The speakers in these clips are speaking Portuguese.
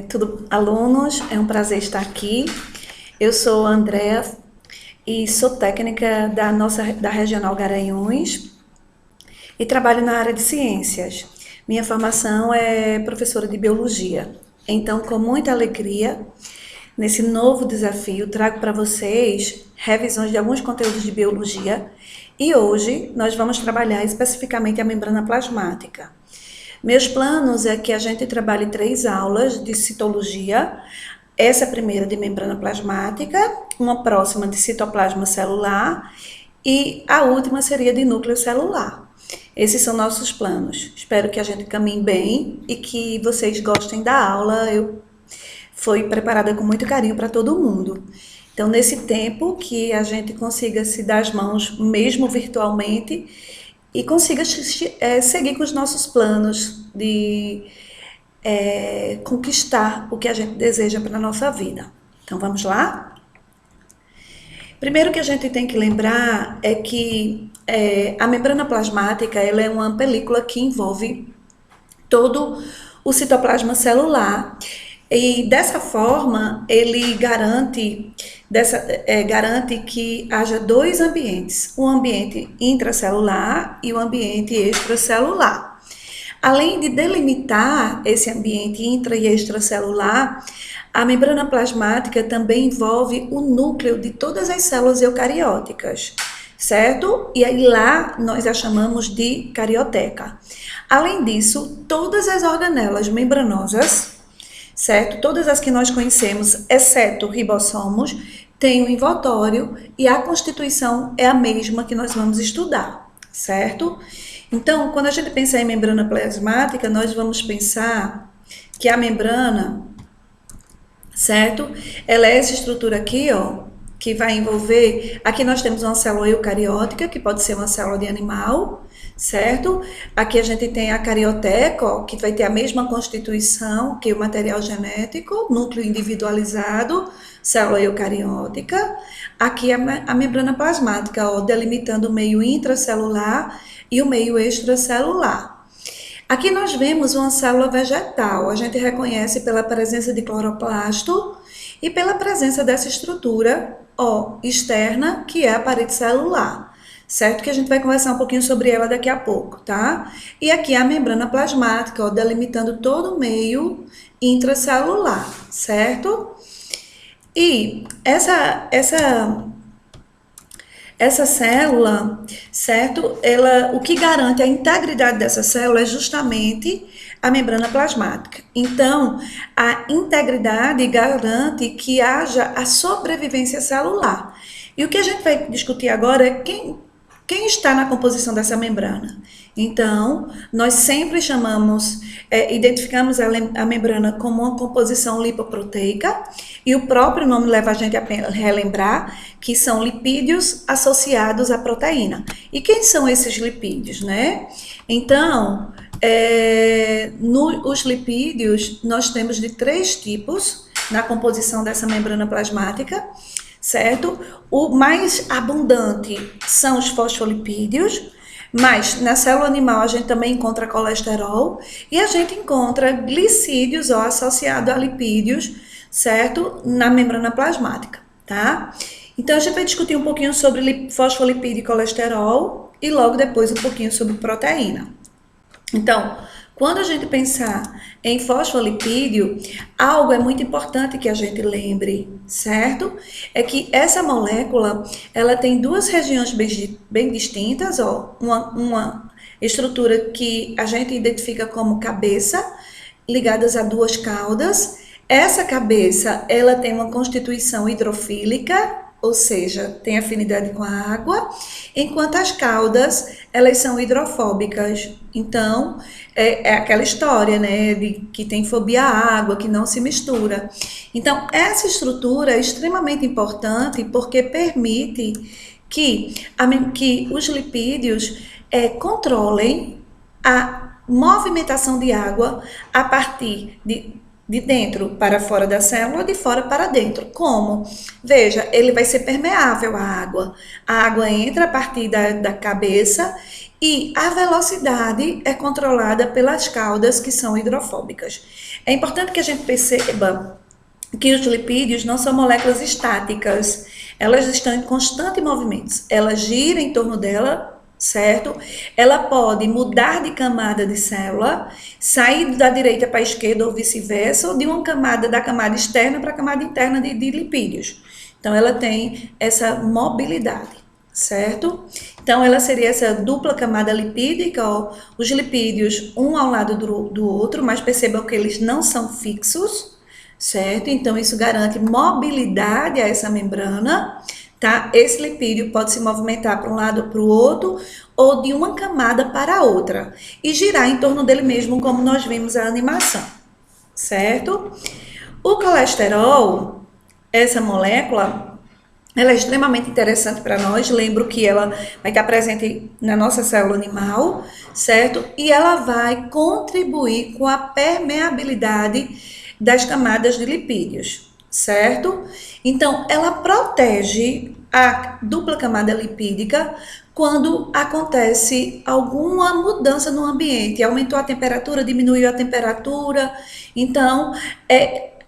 Tudo, alunos, é um prazer estar aqui. Eu sou a Andrea e sou técnica da Regional Garanhuns e trabalho na área de ciências. Minha formação é professora de biologia. Então, com muita alegria, nesse novo desafio, trago para vocês revisões de alguns conteúdos de biologia e hoje nós vamos trabalhar especificamente a membrana plasmática. Meus planos é que a gente trabalhe 3 aulas de citologia, essa primeira de membrana plasmática, uma próxima de citoplasma celular e a última seria de núcleo celular. Esses são nossos planos. Espero que a gente caminhe bem e que vocês gostem da aula. Foi preparada com muito carinho para todo mundo. Então, nesse tempo que a gente consiga se dar as mãos, mesmo virtualmente, e consiga seguir com os nossos planos de conquistar o que a gente deseja para a nossa vida. Então, vamos lá? Primeiro que a gente tem que lembrar é que a membrana plasmática ela é uma película que envolve todo o citoplasma celular. E dessa forma, ele garante que haja 2 ambientes, o ambiente intracelular e o ambiente extracelular. Além de delimitar esse ambiente intra e extracelular, a membrana plasmática também envolve o núcleo de todas as células eucarióticas, certo? E aí lá nós a chamamos de carioteca. Além disso, todas as organelas membranosas, certo? Todas as que nós conhecemos, exceto ribossomos, têm um envoltório e a constituição é a mesma que nós vamos estudar, certo? Então, quando a gente pensa em membrana plasmática, nós vamos pensar que a membrana, certo? Ela é essa estrutura aqui, ó, que vai envolver... Aqui nós temos uma célula eucariótica, que pode ser uma célula de animal, certo? Aqui a gente tem a carioteca, ó, que vai ter a mesma constituição que o material genético, núcleo individualizado, célula eucariótica. Aqui a membrana plasmática, ó, delimitando o meio intracelular e o meio extracelular. Aqui nós vemos uma célula vegetal, a gente reconhece pela presença de cloroplasto e pela presença dessa estrutura, ó, externa, que é a parede celular. Certo? Que a gente vai conversar um pouquinho sobre ela daqui a pouco, tá? E aqui a membrana plasmática, ó, delimitando todo o meio intracelular, certo? E essa célula, certo? O que garante a integridade dessa célula é justamente a membrana plasmática. Então, a integridade garante que haja a sobrevivência celular. E o que a gente vai discutir agora é quem está na composição dessa membrana. Então, nós sempre identificamos a membrana como uma composição lipoproteica, e o próprio nome leva a gente a relembrar que são lipídios associados à proteína. E quem são esses lipídios, né? Então, os lipídios, nós temos de 3 tipos na composição dessa membrana plasmática, certo? O mais abundante são os fosfolipídios, mas na célula animal a gente também encontra colesterol e a gente encontra glicídios associados a lipídios, certo? Na membrana plasmática, tá? Então a gente vai discutir um pouquinho sobre fosfolipídio e colesterol e logo depois um pouquinho sobre proteína. Então, quando a gente pensar em fosfolipídio, algo é muito importante que a gente lembre, certo? É que essa molécula, ela tem 2 regiões bem distintas, ó, uma estrutura que a gente identifica como cabeça, ligadas a 2 caudas. Essa cabeça, ela tem uma constituição hidrofílica, ou seja, tem afinidade com a água, enquanto as caudas, elas são hidrofóbicas. Então, é aquela história, né, de que tem fobia à água, que não se mistura. Então, essa estrutura é extremamente importante porque permite que os lipídios controlem a movimentação de água a partir de dentro para fora da célula, de fora para dentro. Como? Veja, ele vai ser permeável à água. A água entra a partir da cabeça E a velocidade é controlada pelas caudas que são hidrofóbicas. É importante que a gente perceba que os lipídios não são moléculas estáticas, elas estão em constante movimento, ela gira em torno dela, certo? Ela pode mudar de camada de célula, sair da direita para a esquerda ou vice-versa, ou de uma camada da camada externa para a camada interna de lipídios. Então, ela tem essa mobilidade, certo? Então, ela seria essa dupla camada lipídica, ó, os lipídios um ao lado do outro, mas percebam que eles não são fixos, certo? Então, isso garante mobilidade a essa membrana, tá? Esse lipídio pode se movimentar para um lado ou para o outro, ou de uma camada para a outra, e girar em torno dele mesmo, como nós vimos a animação, certo? O colesterol, essa molécula, ela é extremamente interessante para nós. Lembro que ela vai estar presente na nossa célula animal, certo? E ela vai contribuir com a permeabilidade das camadas de lipídios, certo? Então, ela protege a dupla camada lipídica quando acontece alguma mudança no ambiente, aumentou a temperatura, diminuiu a temperatura. Então,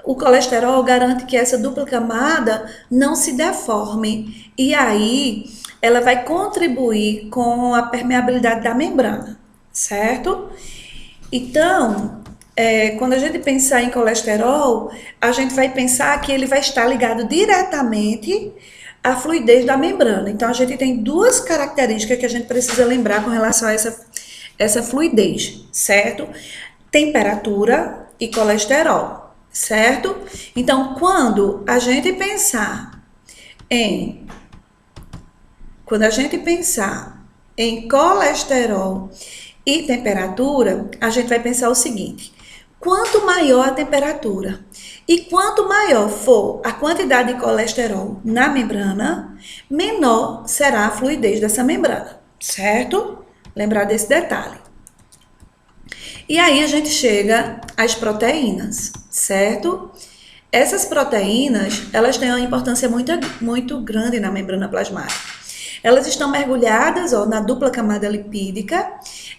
o colesterol garante que essa dupla camada não se deforme, e aí ela vai contribuir com a permeabilidade da membrana, certo? Então, quando a gente pensar em colesterol, a gente vai pensar que ele vai estar ligado diretamente à fluidez da membrana. Então, a gente tem duas características que a gente precisa lembrar com relação a essa fluidez, certo? Temperatura e colesterol, certo? Então, quando a gente pensar em colesterol e temperatura, a gente vai pensar o seguinte: quanto maior a temperatura e quanto maior for a quantidade de colesterol na membrana, menor será a fluidez dessa membrana, certo? Lembrar desse detalhe. E aí a gente chega às proteínas, certo? Essas proteínas, elas têm uma importância muito grande na membrana plasmática. Elas estão mergulhadas, ó, na dupla camada lipídica.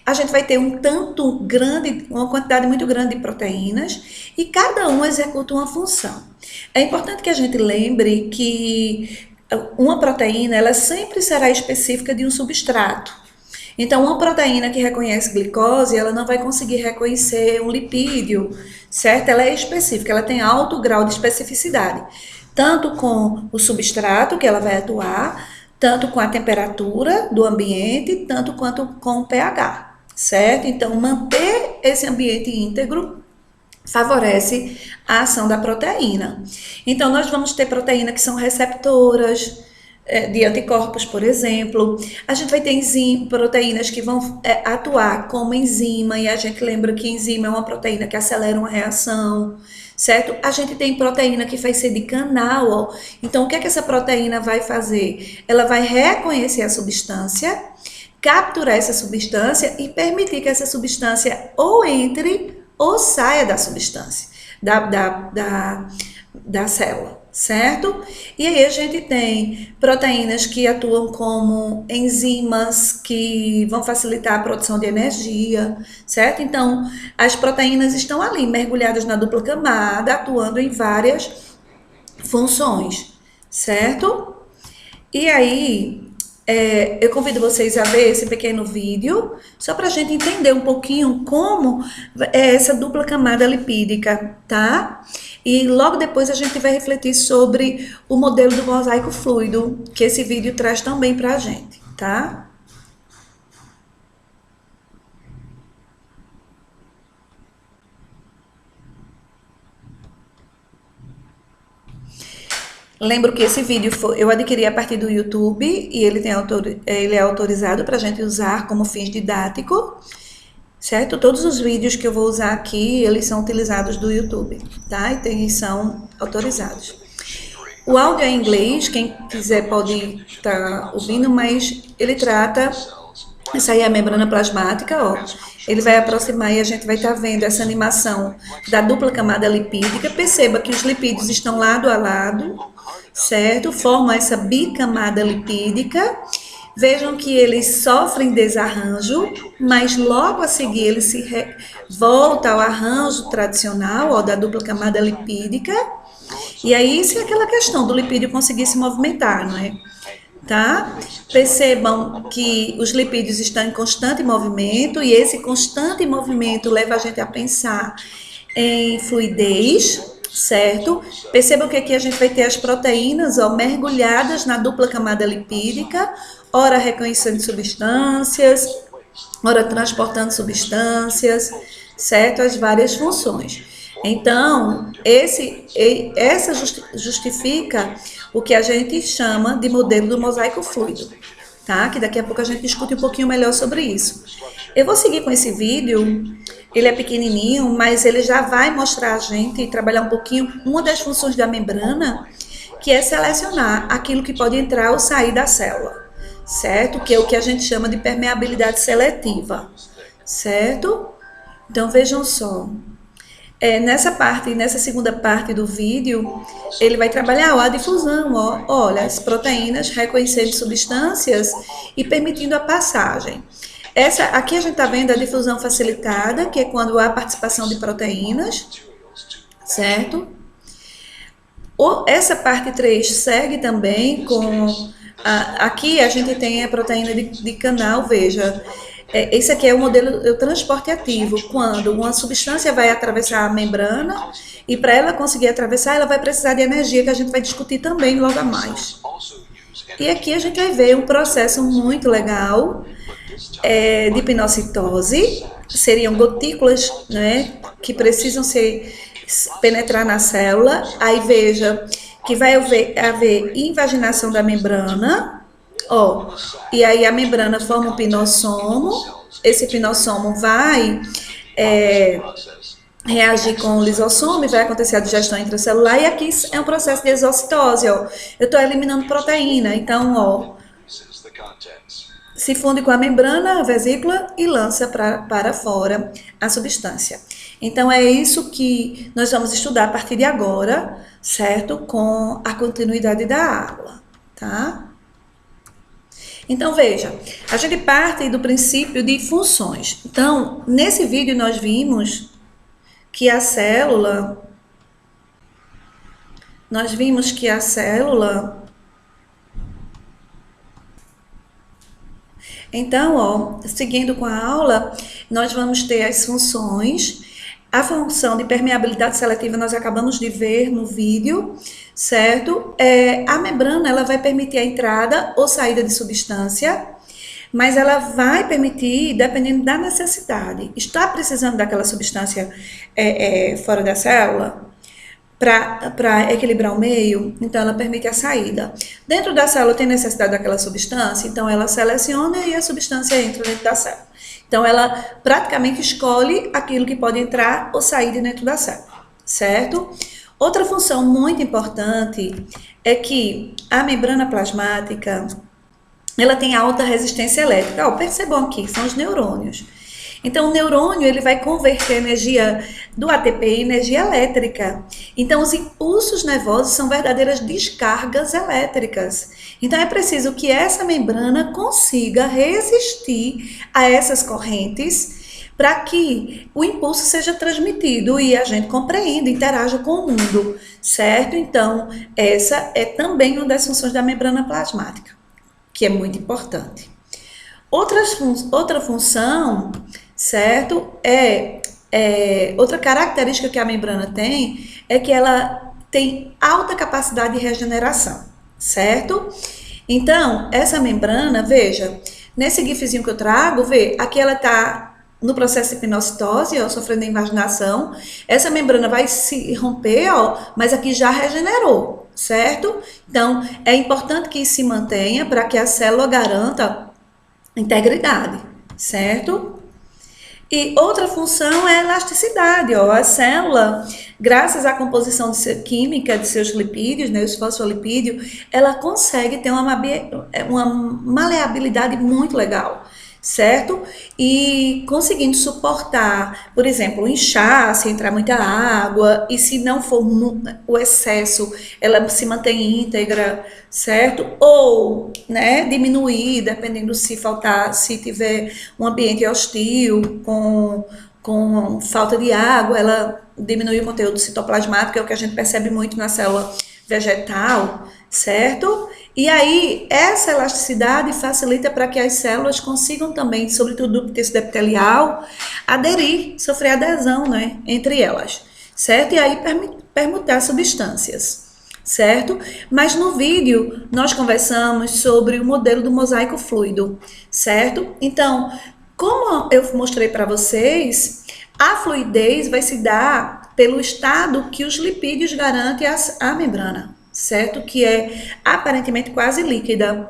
A gente vai ter uma quantidade muito grande de proteínas, e cada uma executa uma função. É importante que a gente lembre que uma proteína, ela sempre será específica de um substrato. Então, uma proteína que reconhece glicose, ela não vai conseguir reconhecer um lipídio, certo? Ela é específica, ela tem alto grau de especificidade, tanto com o substrato que ela vai atuar, tanto com a temperatura do ambiente, tanto quanto com o pH, certo? Então, manter esse ambiente íntegro favorece a ação da proteína. Então, nós vamos ter proteínas que são receptoras de anticorpos, por exemplo. A gente vai ter proteínas que vão atuar como enzima, e a gente lembra que enzima é uma proteína que acelera uma reação, certo? A gente tem proteína que vai ser de canal, ó. Então, o que é que essa proteína vai fazer? Ela vai reconhecer a substância, capturar essa substância e permitir que essa substância ou entre ou saia da substância, da célula, certo? E aí a gente tem proteínas que atuam como enzimas que vão facilitar a produção de energia, certo? Então, as proteínas estão ali, mergulhadas na dupla camada, atuando em várias funções, certo? E aí, eu convido vocês a ver esse pequeno vídeo, só para a gente entender um pouquinho como é essa dupla camada lipídica, tá? E logo depois a gente vai refletir sobre o modelo do mosaico fluido, que esse vídeo traz também para a gente, tá? Lembro que esse vídeo eu adquiri a partir do YouTube, e ele é autorizado para a gente usar como fins didáticos, certo? Todos os vídeos que eu vou usar aqui, eles são utilizados do YouTube, tá? E são autorizados. O áudio é em inglês, quem quiser pode estar ouvindo, mas ele trata... Essa aí é a membrana plasmática, ó. Ele vai aproximar e a gente vai estar vendo essa animação da dupla camada lipídica. Perceba que os lipídios estão lado a lado, certo? Formam essa bicamada lipídica. Vejam que eles sofrem desarranjo, mas logo a seguir ele volta ao arranjo tradicional, ó, da dupla camada lipídica. E aí, isso é aquela questão do lipídio conseguir se movimentar, não é? Tá? Percebam que os lipídios estão em constante movimento e esse constante movimento leva a gente a pensar em fluidez, certo? Percebam que aqui a gente vai ter as proteínas, ó, mergulhadas na dupla camada lipídica, ora reconhecendo substâncias, ora transportando substâncias, certo? As várias funções. Então, essa justifica o que a gente chama de modelo do mosaico fluido, tá? Que daqui a pouco a gente discute um pouquinho melhor sobre isso. Eu vou seguir com esse vídeo, ele é pequenininho, mas ele já vai mostrar a gente e trabalhar um pouquinho uma das funções da membrana, que é selecionar aquilo que pode entrar ou sair da célula, certo? Que é o que a gente chama de permeabilidade seletiva, certo? Então, vejam só. Nessa segunda parte do vídeo, ele vai trabalhar a difusão, ó, olha, as proteínas reconhecendo substâncias e permitindo a passagem. Aqui a gente está vendo a difusão facilitada, que é quando há participação de proteínas, certo? Essa parte 3 segue também com... aqui a gente tem a proteína de canal, veja... Esse aqui é o modelo do transporte ativo, quando uma substância vai atravessar a membrana e para ela conseguir atravessar, ela vai precisar de energia, que a gente vai discutir também logo a mais. E aqui a gente vai ver um processo muito legal de pinocitose, seriam gotículas, né, que precisam penetrar na célula. Aí veja que vai haver invaginação da membrana, ó, e aí a membrana forma um pinossomo, esse pinossomo vai reagir com o lisossomo e vai acontecer a digestão intracelular, e aqui é um processo de exocitose, ó, eu estou eliminando proteína, então, ó, se funde com a membrana, a vesícula e lança para fora a substância. Então, é isso que nós vamos estudar a partir de agora, certo? Com a continuidade da aula, tá? Então, veja, a gente parte do princípio de funções. Então, nesse vídeo nós vimos que a célula... Então, ó, seguindo com a aula, nós vamos ter as funções. A função de permeabilidade seletiva nós acabamos de ver no vídeo, certo? A membrana, ela vai permitir a entrada ou saída de substância, mas ela vai permitir, dependendo da necessidade. Está precisando daquela substância fora da célula para equilibrar o meio, então ela permite a saída. Dentro da célula tem necessidade daquela substância, então ela seleciona e a substância entra dentro da célula. Então, ela praticamente escolhe aquilo que pode entrar ou sair de dentro da célula, certo? Outra função muito importante é que a membrana plasmática, ela tem alta resistência elétrica. Ó, percebam aqui, são os neurônios. Então, o neurônio, ele vai converter a energia do ATP em energia elétrica. Então, os impulsos nervosos são verdadeiras descargas elétricas. Então, é preciso que essa membrana consiga resistir a essas correntes para que o impulso seja transmitido e a gente compreenda, interaja com o mundo, certo? Então, essa é também uma das funções da membrana plasmática, que é muito importante. Outra função, certo? Outra característica que a membrana tem é que ela tem alta capacidade de regeneração, certo? Então, essa membrana, veja, nesse gifzinho que eu trago, aqui ela está no processo de pinocitose, ó, sofrendo invaginação. Essa membrana vai se romper, ó, mas aqui já regenerou, certo? Então, é importante que se mantenha para que a célula garanta integridade, certo? E outra função é a elasticidade, ó. A célula, graças à composição química de seus lipídios, né, os fosfolipídios, ela consegue ter uma maleabilidade muito legal, certo? E conseguindo suportar, por exemplo, o inchaço, se entrar muita água, e se não for o excesso, ela se mantém íntegra, certo? Ou, né, diminuir, dependendo se faltar, se tiver um ambiente hostil, com falta de água, ela diminui o conteúdo citoplasmático, é o que a gente percebe muito na célula vegetal, certo? E aí, essa elasticidade facilita para que as células consigam também, sobretudo do tecido epitelial, aderir, sofrer adesão, né, entre elas, certo? E aí permutar substâncias, certo? Mas no vídeo nós conversamos sobre o modelo do mosaico fluido, certo? Então, como eu mostrei para vocês, a fluidez vai se dar pelo estado que os lipídios garantem à membrana, certo? Que é aparentemente quase líquida.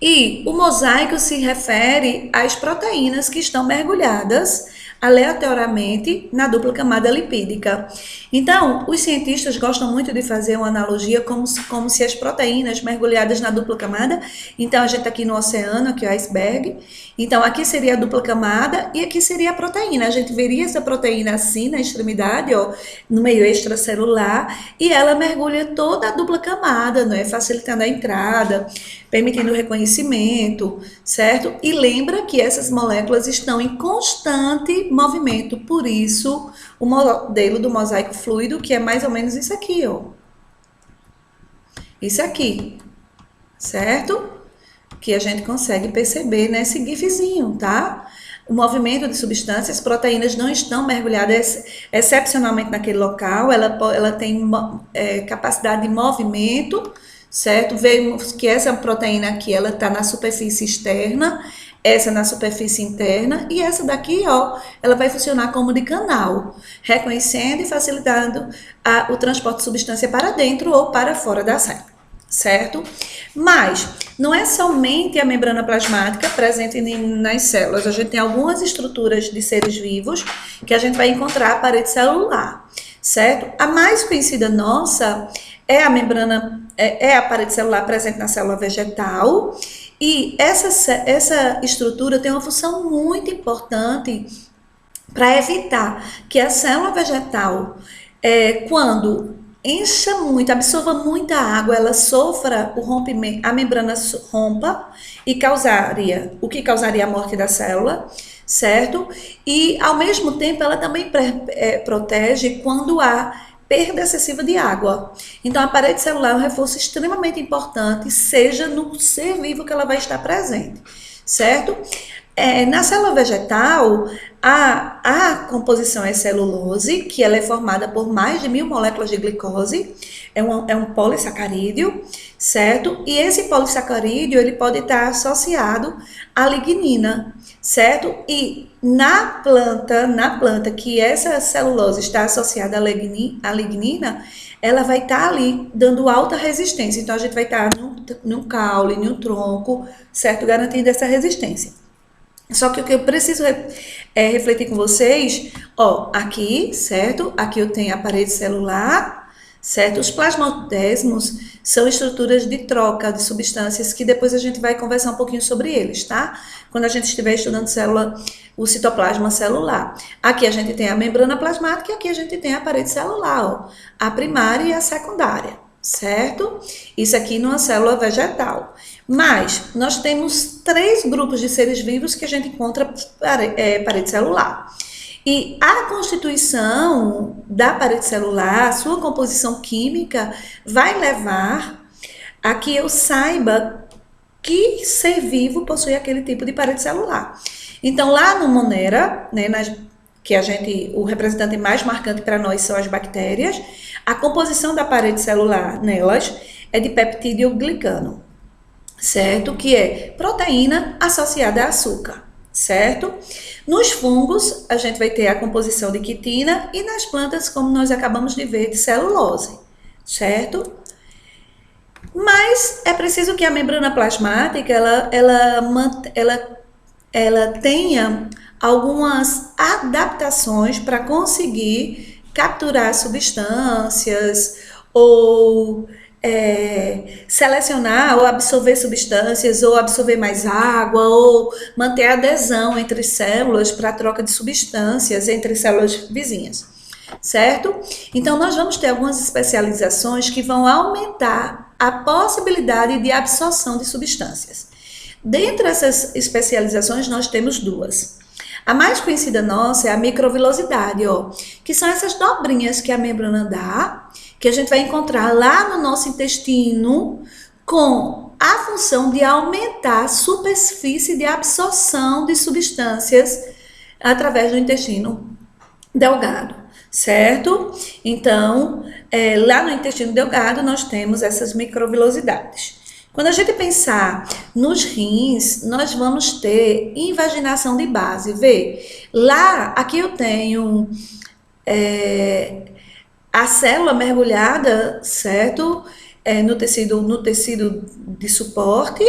E o mosaico se refere às proteínas que estão mergulhadas aleatoriamente na dupla camada lipídica. Então, os cientistas gostam muito de fazer uma analogia como se as proteínas mergulhadas na dupla camada, então a gente está aqui no oceano, aqui é o iceberg, então aqui seria a dupla camada e aqui seria a proteína. A gente veria essa proteína assim na extremidade, ó, no meio extracelular, e ela mergulha toda a dupla camada, não é? Facilitando a entrada, permitindo o reconhecimento, certo? E lembra que essas moléculas estão em constante movimento, por isso o modelo do mosaico fluido, que é mais ou menos isso aqui, ó. Isso aqui, certo? Que a gente consegue perceber nesse gifzinho, tá? O movimento de substâncias, proteínas não estão mergulhadas excepcionalmente naquele local, ela tem capacidade de movimento, certo? Vemos que essa proteína aqui, ela está na superfície externa, essa na superfície interna, e essa daqui, ó, ela vai funcionar como de canal, reconhecendo e facilitando o transporte de substância para dentro ou para fora da célula, certo? Mas não é somente a membrana plasmática presente nas células, a gente tem algumas estruturas de seres vivos que a gente vai encontrar a parede celular, certo? A mais conhecida nossa é a membrana, é a parede celular presente na célula vegetal, e essa estrutura tem uma função muito importante para evitar que a célula vegetal, quando encha muito, absorva muita água, ela sofra o rompimento, a membrana rompa e o que causaria a morte da célula, certo? E ao mesmo tempo ela também protege quando há perda excessiva de água. Então a parede celular é um reforço extremamente importante, seja no ser vivo que ela vai estar presente, certo? Na célula vegetal, a composição é celulose, que ela é formada por mais de 1000 moléculas de glicose, é um polissacarídeo, certo? E esse polissacarídeo, ele pode estar associado à lignina, certo? E na planta que essa celulose está associada à lignina, ela vai estar ali dando alta resistência. Então, a gente vai estar num caule, num tronco, certo? Garantindo essa resistência. Só que o que eu preciso refletir com vocês, ó, aqui, certo? Aqui eu tenho a parede celular, certo? Os plasmodesmos são estruturas de troca de substâncias que depois a gente vai conversar um pouquinho sobre eles, tá? Quando a gente estiver estudando o citoplasma celular. Aqui a gente tem a membrana plasmática e aqui a gente tem a parede celular, ó, a primária e a secundária, certo? Isso aqui numa célula vegetal. Mas nós temos 3 grupos de seres vivos que a gente encontra parede celular. E a constituição da parede celular, a sua composição química, vai levar a que eu saiba que ser vivo possui aquele tipo de parede celular. Então, lá no Monera, né, o representante mais marcante para nós são as bactérias, a composição da parede celular nelas é de peptidoglicano, certo? Que é proteína associada a açúcar, certo? Nos fungos, a gente vai ter a composição de quitina e nas plantas, como nós acabamos de ver, de celulose, certo? Mas é preciso que a membrana plasmática, ela tenha algumas adaptações para conseguir capturar substâncias ou selecionar ou absorver substâncias, ou absorver mais água, ou manter a adesão entre células para a troca de substâncias entre células vizinhas, certo? Então, nós vamos ter algumas especializações que vão aumentar a possibilidade de absorção de substâncias. Dentre essas especializações, nós temos duas. A mais conhecida nossa é a microvilosidade, ó, que são essas dobrinhas que a membrana dá, que a gente vai encontrar lá no nosso intestino, com a função de aumentar a superfície de absorção de substâncias através do intestino delgado, certo? Então, lá no intestino delgado, nós temos essas microvilosidades. Quando a gente pensar nos rins, nós vamos ter invaginação de base. Vê, lá, aqui eu tenho a célula mergulhada, certo? No tecido de suporte,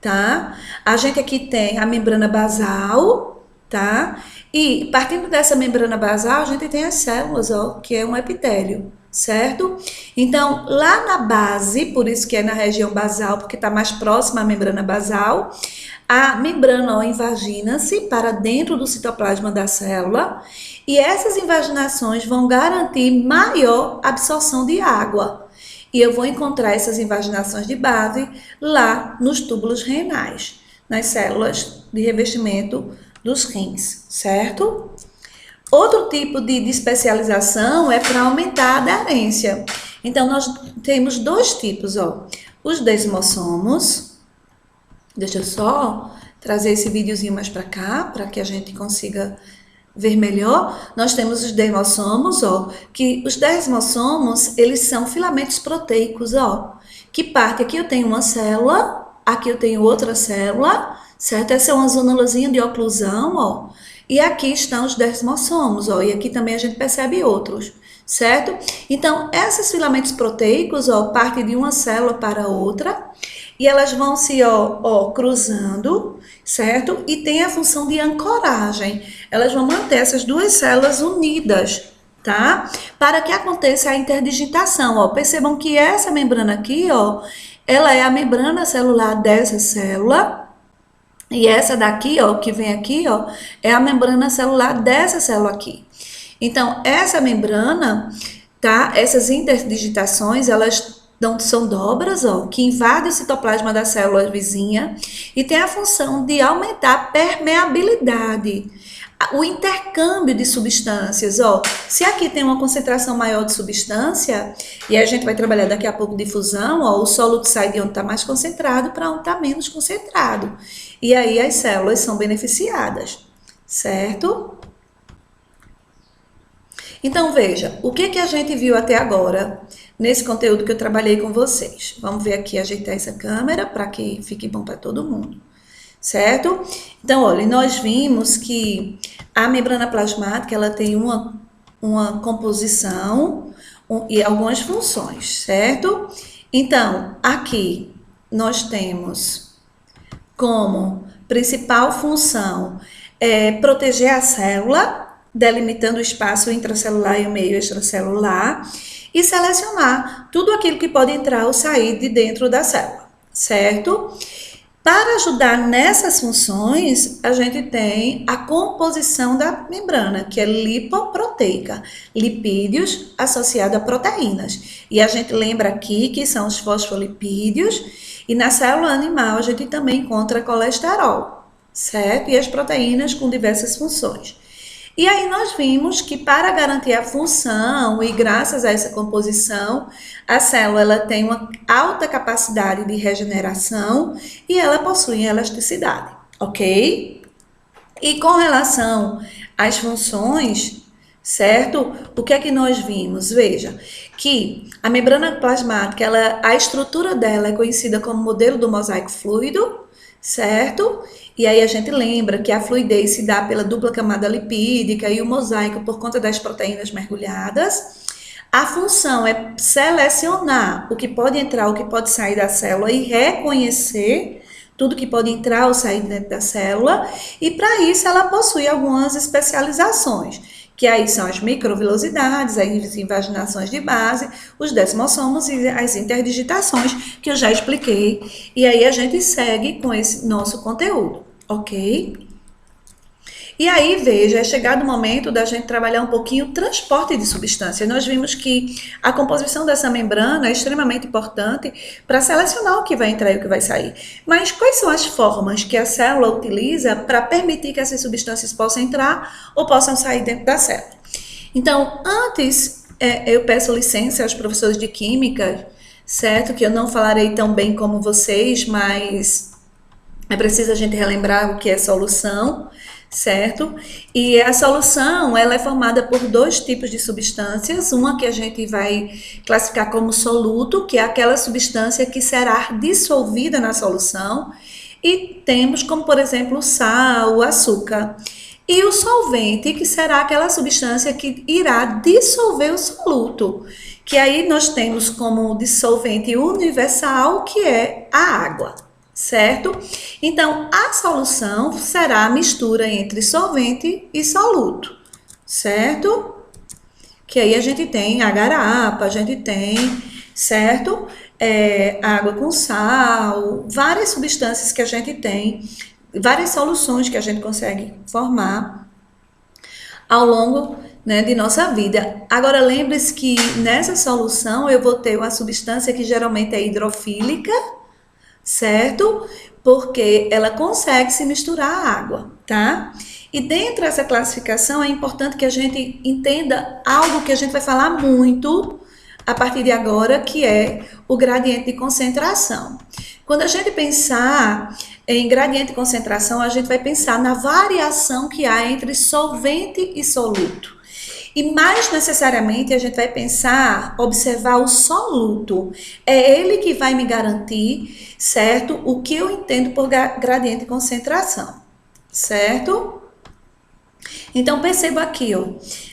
tá? A gente aqui tem a membrana basal, tá? E partindo dessa membrana basal, a gente tem as células, ó, que é um epitélio, certo? Então, lá na base, por isso que é na região basal, porque está mais próxima à membrana basal, a membrana, ó, invagina-se para dentro do citoplasma da célula, e essas invaginações vão garantir maior absorção de água. E eu vou encontrar essas invaginações de base lá nos túbulos renais, nas células de revestimento dos rins, certo? Outro tipo de especialização é para aumentar a aderência. Então, nós temos dois tipos, ó. Os desmossomos. Deixa eu só trazer esse videozinho mais para cá, para que a gente consiga ver melhor. Nós temos os desmossomos, ó, que os desmossomos, eles são filamentos proteicos, ó, que parte, aqui eu tenho uma célula, aqui eu tenho outra célula, certo? Essa é uma zonulazinha de oclusão, ó, e aqui estão os desmossomos, ó, e aqui também a gente percebe outros, certo? Então, esses filamentos proteicos, ó, partem de uma célula para outra, e elas vão se, cruzando, certo? E tem a função de ancoragem. Elas vão manter essas duas células unidas, tá? Para que aconteça a interdigitação, ó. Percebam que essa membrana aqui, ó, ela é a membrana celular dessa célula, e essa daqui, ó, que vem aqui, ó, é a membrana celular dessa célula aqui. Então, essa membrana, tá? Essas interdigitações, elas são dobras, ó, que invadem o citoplasma da célula vizinha e tem a função de aumentar a permeabilidade, o intercâmbio de substâncias, ó. Se aqui tem uma concentração maior de substância, e a gente vai trabalhar daqui a pouco difusão, ó, o sólido sai de onde está mais concentrado para onde está menos concentrado. E aí as células são beneficiadas, certo? Então, veja, o que a gente viu até agora nesse conteúdo que eu trabalhei com vocês. Vamos ver aqui, ajeitar essa câmera para que fique bom para todo mundo, certo? Então, olha, nós vimos que a membrana plasmática, ela tem uma composição e algumas funções, certo? Então, aqui nós temos como principal função proteger a célula, delimitando o espaço intracelular e o meio extracelular, e selecionar tudo aquilo que pode entrar ou sair de dentro da célula, certo? Para ajudar nessas funções, a gente tem a composição da membrana, que é lipoproteica, lipídios associados a proteínas. E a gente lembra aqui que são os fosfolipídios, e na célula animal a gente também encontra colesterol, certo? E as proteínas com diversas funções. E aí nós vimos que para garantir a função e graças a essa composição, a célula ela tem uma alta capacidade de regeneração e ela possui elasticidade, ok? E com relação às funções, certo? O que é que nós vimos? Veja, que a membrana plasmática, a estrutura dela é conhecida como modelo do mosaico fluido, certo? E aí a gente lembra que a fluidez se dá pela dupla camada lipídica e o mosaico por conta das proteínas mergulhadas. A função é selecionar o que pode entrar, o que pode sair da célula e reconhecer tudo que pode entrar ou sair dentro da célula. E para isso ela possui algumas especializações, que aí são as microvilosidades, as invaginações de base, os desmossomos e as interdigitações, que eu já expliquei. E aí a gente segue com esse nosso conteúdo, ok? E aí, veja, é chegado o momento da gente trabalhar um pouquinho o transporte de substâncias. Nós vimos que a composição dessa membrana é extremamente importante para selecionar o que vai entrar e o que vai sair. Mas quais são as formas que a célula utiliza para permitir que essas substâncias possam entrar ou possam sair dentro da célula? Então, antes, eu peço licença aos professores de química, certo? Que eu não falarei tão bem como vocês, mas é preciso a gente relembrar o que é solução, certo? E a solução, ela é formada por dois tipos de substâncias, uma que a gente vai classificar como soluto, que é aquela substância que será dissolvida na solução, e temos como, por exemplo, o sal, o açúcar. E o solvente, que será aquela substância que irá dissolver o soluto, que aí nós temos como dissolvente universal, que é a água, certo? Então, a solução será a mistura entre solvente e soluto, certo? Que aí a gente tem a garapa, a gente tem, certo? Água com sal, várias substâncias que a gente tem, várias soluções que a gente consegue formar ao longo, né, de nossa vida. Agora, lembre-se que nessa solução eu vou ter uma substância que geralmente é hidrofílica, certo? Porque ela consegue se misturar à água, tá? E dentro dessa classificação é importante que a gente entenda algo que a gente vai falar muito a partir de agora, que é o gradiente de concentração. Quando a gente pensar em gradiente de concentração, a gente vai pensar na variação que há entre solvente e soluto. E mais necessariamente a gente vai pensar, observar o soluto. É ele que vai me garantir, certo? O que eu entendo por gradiente de concentração, certo? Então perceba aqui, ó.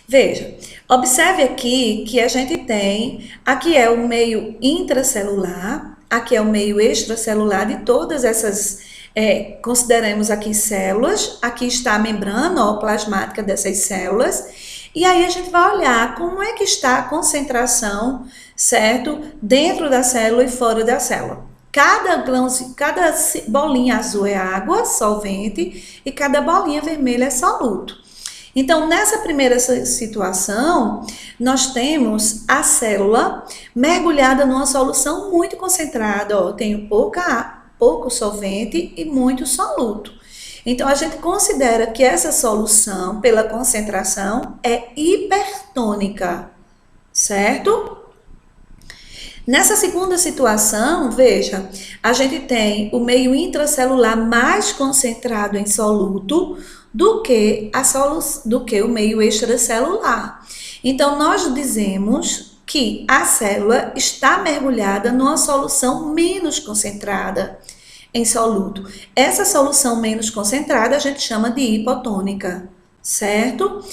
Veja, observe aqui que a gente tem, aqui é o meio intracelular, aqui é o meio extracelular de todas essas, consideremos aqui células, aqui está a membrana ó, plasmática dessas células, e aí a gente vai olhar como é que está a concentração, certo? Dentro da célula e fora da célula. Cada bolinha azul é água, solvente, e cada bolinha vermelha é soluto. Então, nessa primeira situação, nós temos a célula mergulhada numa solução muito concentrada. Ó, tenho pouco solvente e muito soluto. Então, a gente considera que essa solução, pela concentração, é hipertônica, certo? Nessa segunda situação, veja, a gente tem o meio intracelular mais concentrado em soluto do que o meio extracelular. Então, nós dizemos que a célula está mergulhada numa solução menos concentrada em soluto. Essa solução menos concentrada a gente chama de hipotônica, certo?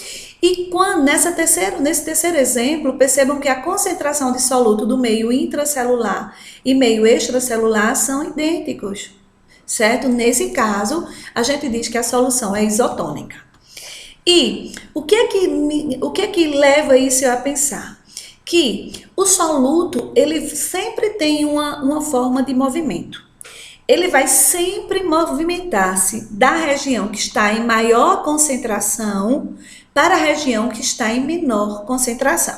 E nesse terceiro exemplo, percebam que a concentração de soluto do meio intracelular e meio extracelular são idênticos, certo? Nesse caso, a gente diz que a solução é isotônica. E o que é que leva isso a pensar? Que o soluto, ele sempre tem uma forma de movimento. Ele vai sempre movimentar-se da região que está em maior concentração para a região que está em menor concentração.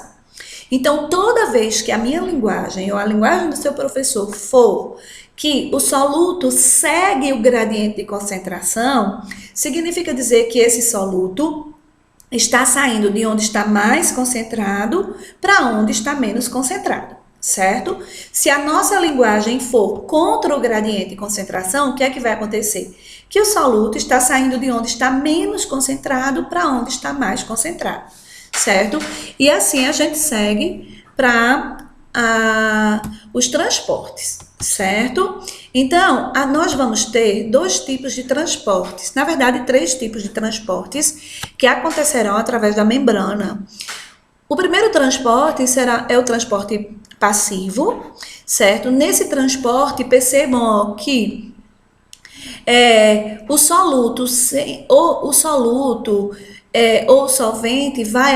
Então, toda vez que a minha linguagem ou a linguagem do seu professor for que o soluto segue o gradiente de concentração, significa dizer que esse soluto está saindo de onde está mais concentrado para onde está menos concentrado, certo? Se a nossa linguagem for contra o gradiente de concentração, o que é que vai acontecer? Que o soluto está saindo de onde está menos concentrado para onde está mais concentrado, certo? E assim a gente segue para os transportes, certo? Então, nós vamos ter dois tipos de transportes, na verdade, três tipos de transportes que acontecerão através da membrana. O primeiro transporte é o transporte passivo, certo? Nesse transporte, percebam ó, que o soluto ou solvente vai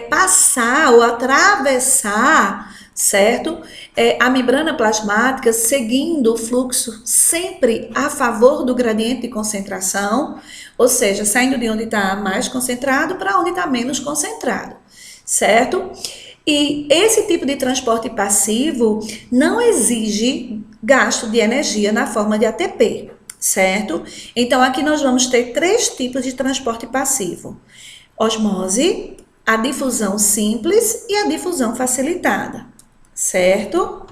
passar ou atravessar, certo? A membrana plasmática seguindo o fluxo sempre a favor do gradiente de concentração, ou seja, saindo de onde está mais concentrado para onde está menos concentrado, certo? E esse tipo de transporte passivo não exige gasto de energia na forma de ATP, certo? Então, aqui nós vamos ter 3 tipos de transporte passivo: osmose, a difusão simples e a difusão facilitada, certo?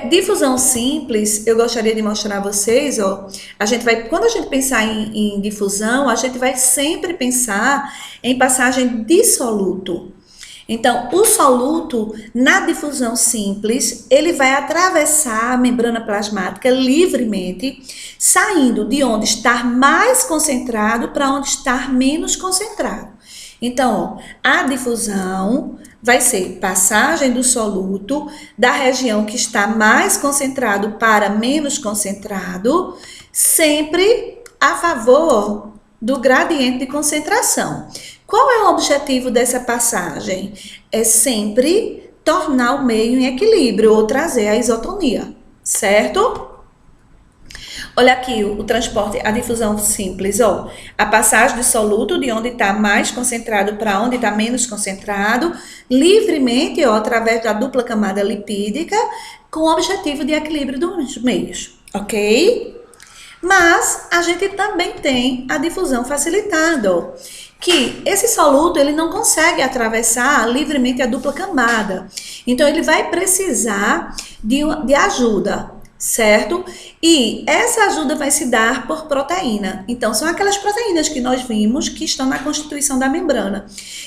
Difusão simples, eu gostaria de mostrar a vocês, ó, quando a gente pensar em difusão, a gente vai sempre pensar em passagem de soluto. Então, o soluto, na difusão simples, ele vai atravessar a membrana plasmática livremente, saindo de onde está mais concentrado para onde está menos concentrado. Então, ó, a difusão vai ser passagem do soluto da região que está mais concentrado para menos concentrado, sempre a favor do gradiente de concentração. Qual é o objetivo dessa passagem? É sempre tornar o meio em equilíbrio ou trazer a isotonia, certo? Olha aqui o transporte, a difusão simples, ó. A passagem do soluto de onde está mais concentrado para onde está menos concentrado, livremente, ó, através da dupla camada lipídica, com o objetivo de equilíbrio dos meios, ok? Mas a gente também tem a difusão facilitada, ó, que esse soluto ele não consegue atravessar livremente a dupla camada. Então, ele vai precisar de ajuda, certo? E essa ajuda vai se dar por proteína. Então, são aquelas proteínas que nós vimos que estão na constituição da membrana.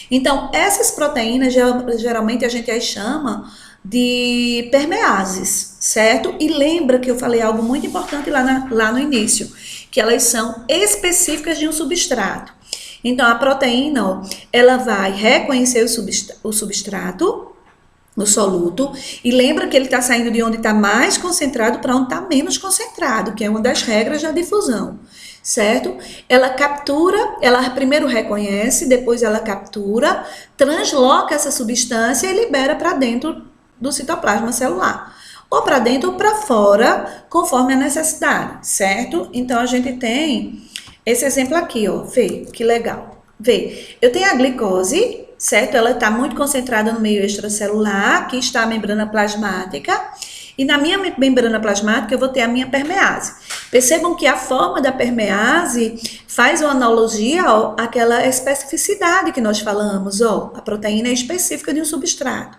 Então, essas proteínas, geralmente a gente as chama de permeases, certo? E lembra que eu falei algo muito importante lá no início, que elas são específicas de um substrato. Então, a proteína, ó, ela vai reconhecer o substrato, o soluto, e lembra que ele está saindo de onde está mais concentrado para onde está menos concentrado, que é uma das regras da difusão, certo? Ela captura, ela primeiro reconhece, depois ela captura, transloca essa substância e libera para dentro do citoplasma celular, ou para dentro ou para fora, conforme a necessidade, certo? Então, a gente tem esse exemplo aqui, ó, vê, que legal. Vê, eu tenho a glicose, certo? Ela está muito concentrada no meio extracelular, aqui está a membrana plasmática, e na minha membrana plasmática eu vou ter a minha permease. Percebam que a forma da permease faz uma analogia àquela especificidade que nós falamos, ó, a proteína é específica de um substrato.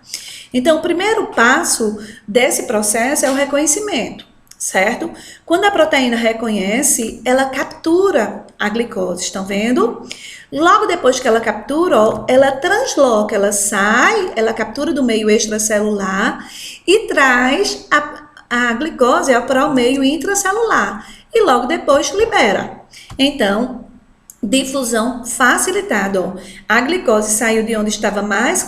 Então, o primeiro passo desse processo é o reconhecimento, certo? Quando a proteína reconhece, ela captura a glicose, estão vendo? Logo depois que ela captura, ó, ela transloca, ela sai, ela captura do meio extracelular e traz a glicose para o meio intracelular. E logo depois libera. Então, difusão facilitada, ó. A glicose saiu de onde estava mais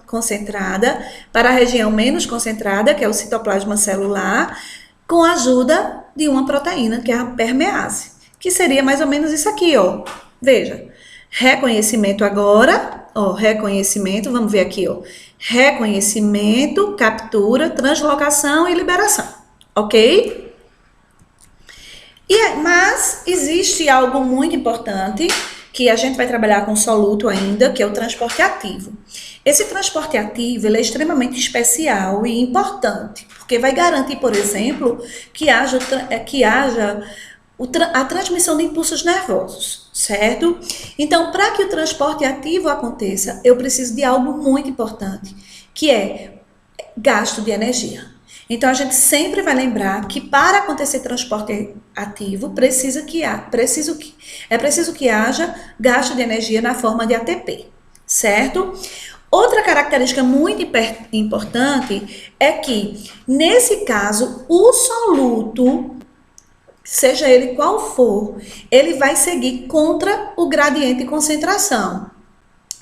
concentrada para a região menos concentrada, que é o citoplasma celular, com a ajuda de uma proteína, que é a permease, que seria mais ou menos isso aqui, ó. Veja, reconhecimento agora, ó, reconhecimento, vamos ver aqui, ó. Reconhecimento, captura, translocação e liberação, ok? Mas existe algo muito importante que a gente vai trabalhar com soluto ainda, que é o transporte ativo. Esse transporte ativo ele é extremamente especial e importante, porque vai garantir, por exemplo, que haja a transmissão de impulsos nervosos, certo? Então, para que o transporte ativo aconteça, eu preciso de algo muito importante, que é gasto de energia. Então, a gente sempre vai lembrar que para acontecer transporte ativo, é preciso que haja gasto de energia na forma de ATP, certo? Outra característica muito importante é que, nesse caso, o soluto, seja ele qual for, ele vai seguir contra o gradiente de concentração.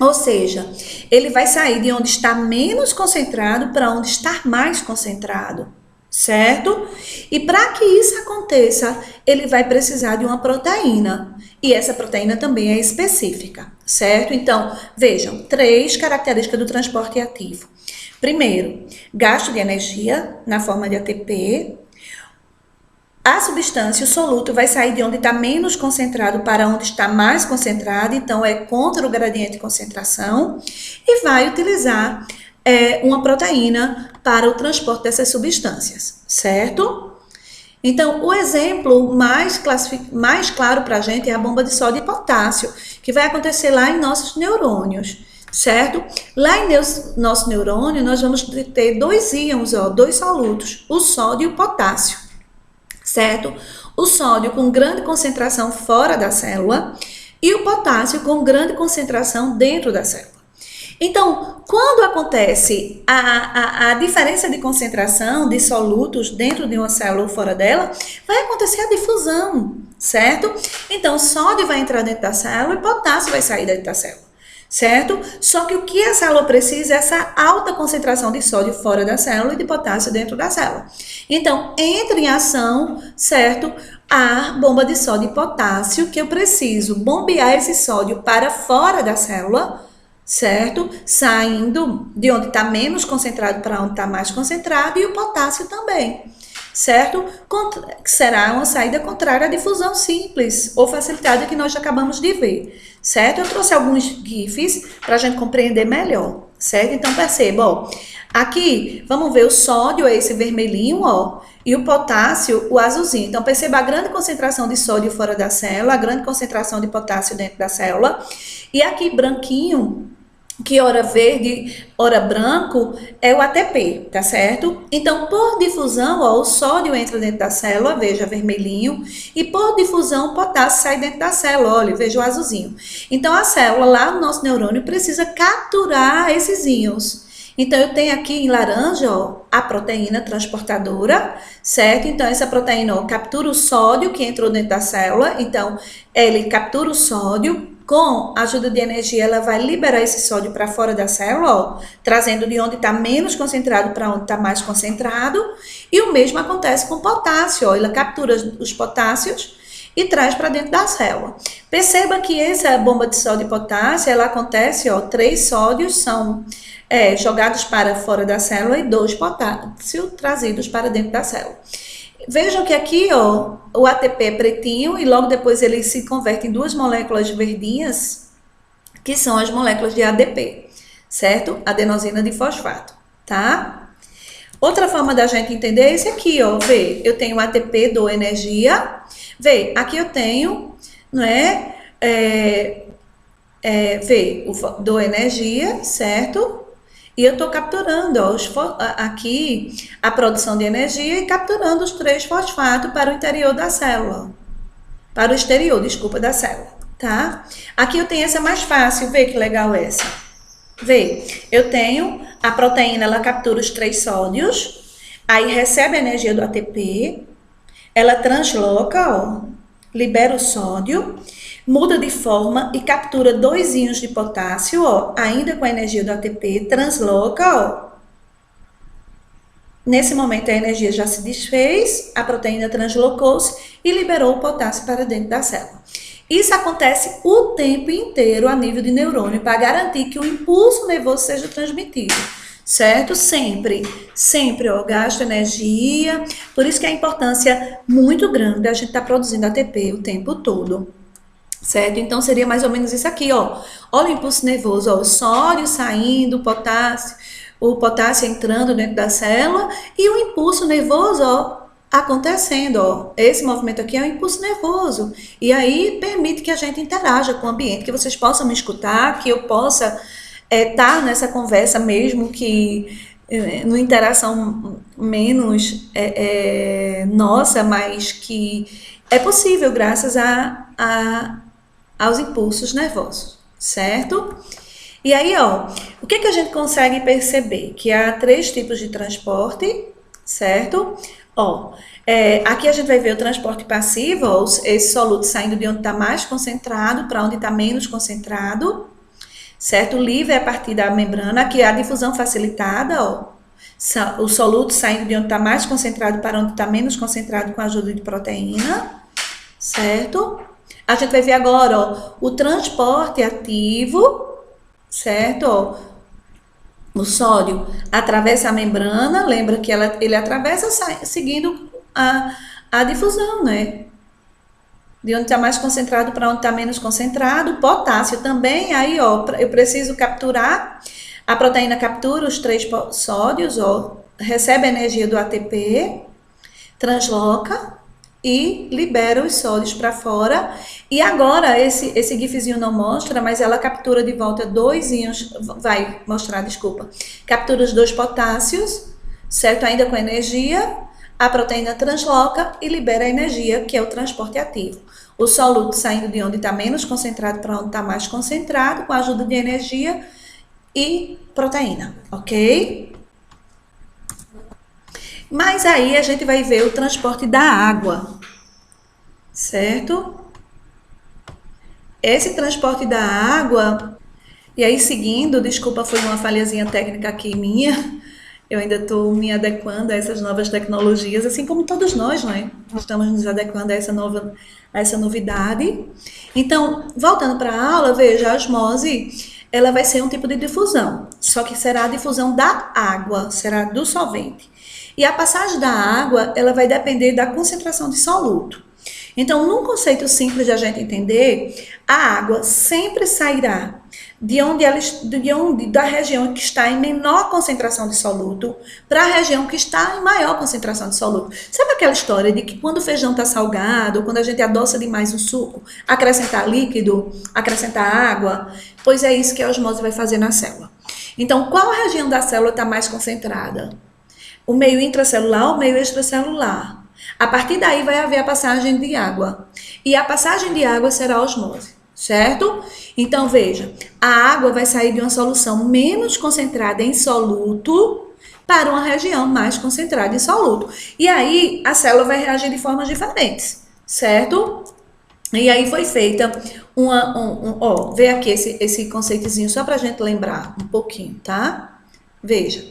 Ou seja, ele vai sair de onde está menos concentrado para onde está mais concentrado, certo? E para que isso aconteça, ele vai precisar de uma proteína. E essa proteína também é específica, certo? Então, vejam, 3 características do transporte ativo. Primeiro, gasto de energia na forma de ATP. A substância, o soluto, vai sair de onde está menos concentrado para onde está mais concentrado, então é contra o gradiente de concentração, e vai utilizar uma proteína para o transporte dessas substâncias, certo? Então, o exemplo mais claro para a gente é a bomba de sódio e potássio, que vai acontecer lá em nossos neurônios, certo? Lá em nosso neurônio, nós vamos ter 2 íons, 2 solutos, o sódio e o potássio, certo? O sódio com grande concentração fora da célula e o potássio com grande concentração dentro da célula. Então, quando acontece a diferença de concentração de solutos dentro de uma célula ou fora dela, vai acontecer a difusão, certo? Então, sódio vai entrar dentro da célula e potássio vai sair dentro da célula, certo? Só que o que a célula precisa é essa alta concentração de sódio fora da célula e de potássio dentro da célula. Então, entra em ação, certo? A bomba de sódio e potássio, que eu preciso bombear esse sódio para fora da célula, certo? Saindo de onde está menos concentrado para onde está mais concentrado, e o potássio também, certo? Será uma saída contrária à difusão simples ou facilitada que nós já acabamos de ver, certo? Eu trouxe alguns GIFs para a gente compreender melhor, certo? Então perceba, ó, aqui vamos ver o sódio, é esse vermelhinho, ó, e o potássio, o azulzinho. Então perceba a grande concentração de sódio fora da célula, a grande concentração de potássio dentro da célula, e aqui branquinho, que ora verde, ora branco, é o ATP, tá certo? Então, por difusão, ó, o sódio entra dentro da célula, veja, vermelhinho, e por difusão, o potássio sai dentro da célula, olha, veja o azulzinho. Então, a célula lá no nosso neurônio precisa capturar esses íons. Então, eu tenho aqui em laranja, ó, a proteína transportadora, certo? Então, essa proteína, ó, captura o sódio que entrou dentro da célula, então, ele captura o sódio. Com a ajuda de energia, ela vai liberar esse sódio para fora da célula, ó, trazendo de onde está menos concentrado para onde está mais concentrado. E o mesmo acontece com o potássio, ó, ela captura os potássios e traz para dentro da célula. Perceba que essa bomba de sódio e potássio, ela acontece, ó, 3 sódios são jogados para fora da célula e 2 potássios trazidos para dentro da célula. Vejam que aqui, ó, o ATP é pretinho e logo depois ele se converte em 2 moléculas verdinhas, que são as moléculas de ADP, certo? Adenosina difosfato, tá? Outra forma da gente entender é esse aqui, ó, vê, eu tenho ATP, dou energia, vê, aqui eu tenho, não é, vê, dou energia, certo? E eu estou capturando, ó, aqui a produção de energia e capturando os 3 fosfatos para o interior da célula. Para o exterior, desculpa, da célula, tá? Aqui eu tenho essa mais fácil, vê que legal essa. Vê, eu tenho a proteína, ela captura os 3 sódios, aí recebe a energia do ATP, ela transloca, ó, libera o sódio, muda de forma e captura 2 íons de potássio, ó, ainda com a energia do ATP, transloca, ó. Nesse momento a energia já se desfez, a proteína translocou-se e liberou o potássio para dentro da célula. Isso acontece o tempo inteiro a nível de neurônio para garantir que o impulso nervoso seja transmitido, certo? Sempre, ó, gasta energia, por isso que é a importância muito grande a gente estar produzindo ATP o tempo todo. Certo? Então, seria mais ou menos isso aqui, ó. Olha o impulso nervoso, ó. O sódio saindo, o potássio entrando dentro da célula e o impulso nervoso, ó, acontecendo, ó. Esse movimento aqui é o impulso nervoso. E aí, permite que a gente interaja com o ambiente, que vocês possam me escutar, que eu possa estar nessa conversa mesmo que numa interação menos nossa, mas que é possível graças aos impulsos nervosos, certo? E aí, ó, o que a gente consegue perceber? Que há 3 tipos de transporte, certo? Ó, aqui a gente vai ver o transporte passivo, ó, esse soluto saindo de onde está mais concentrado para onde está menos concentrado, certo? Livre a partir da membrana, aqui é a difusão facilitada, ó. O soluto saindo de onde está mais concentrado para onde está menos concentrado com a ajuda de proteína, certo? A gente vai ver agora, ó, o transporte ativo, certo? Ó, o sódio atravessa a membrana, lembra que ele atravessa seguindo a difusão, né? De onde está mais concentrado para onde está menos concentrado. Potássio também, aí, ó, eu preciso capturar, a proteína captura os 3 sódios, ó, recebe a energia do ATP, transloca e libera os sódios para fora. E agora, esse gifzinho não mostra, mas ela captura de volta 2 íons, vai mostrar, desculpa, captura os 2 potássios, certo? Ainda com energia, a proteína transloca e libera a energia, que é o transporte ativo. O soluto saindo de onde está menos concentrado para onde está mais concentrado, com a ajuda de energia e proteína, ok? Mas aí a gente vai ver o transporte da água, certo? Esse transporte da água, e aí seguindo, desculpa, foi uma falhazinha técnica aqui minha, eu ainda estou me adequando a essas novas tecnologias, assim como todos nós, né? Estamos nos adequando a essa novidade. Então, voltando para a aula, veja, a osmose, ela vai ser um tipo de difusão, só que será a difusão da água, será do solvente. E a passagem da água, ela vai depender da concentração de soluto. Então, num conceito simples de a gente entender, a água sempre sairá da região que está em menor concentração de soluto para a região que está em maior concentração de soluto. Sabe aquela história de que quando o feijão está salgado, quando a gente adoça demais o suco, acrescentar líquido, acrescentar água? Pois é isso que a osmose vai fazer na célula. Então, qual região da célula está mais concentrada? O meio intracelular ou o meio extracelular? A partir daí vai haver a passagem de água. E a passagem de água será a osmose, certo? Então, veja, a água vai sair de uma solução menos concentrada em soluto para uma região mais concentrada em soluto. E aí, a célula vai reagir de formas diferentes, certo? E aí foi feita vê aqui esse conceitozinho só para a gente lembrar um pouquinho, tá? Veja.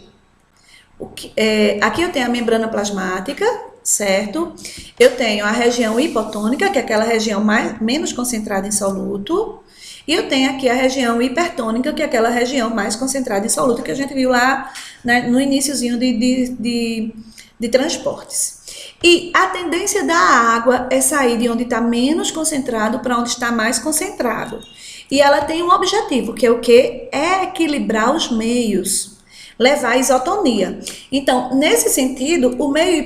Aqui eu tenho a membrana plasmática, certo? Eu tenho a região hipotônica, que é aquela região menos concentrada em soluto. E eu tenho aqui a região hipertônica, que é aquela região mais concentrada em soluto, que a gente viu lá, né, no iniciozinho de transportes. E a tendência da água é sair de onde está menos concentrado para onde está mais concentrado. E ela tem um objetivo, que é o quê? É equilibrar os meios, levar a isotonia. Então, nesse sentido, o meio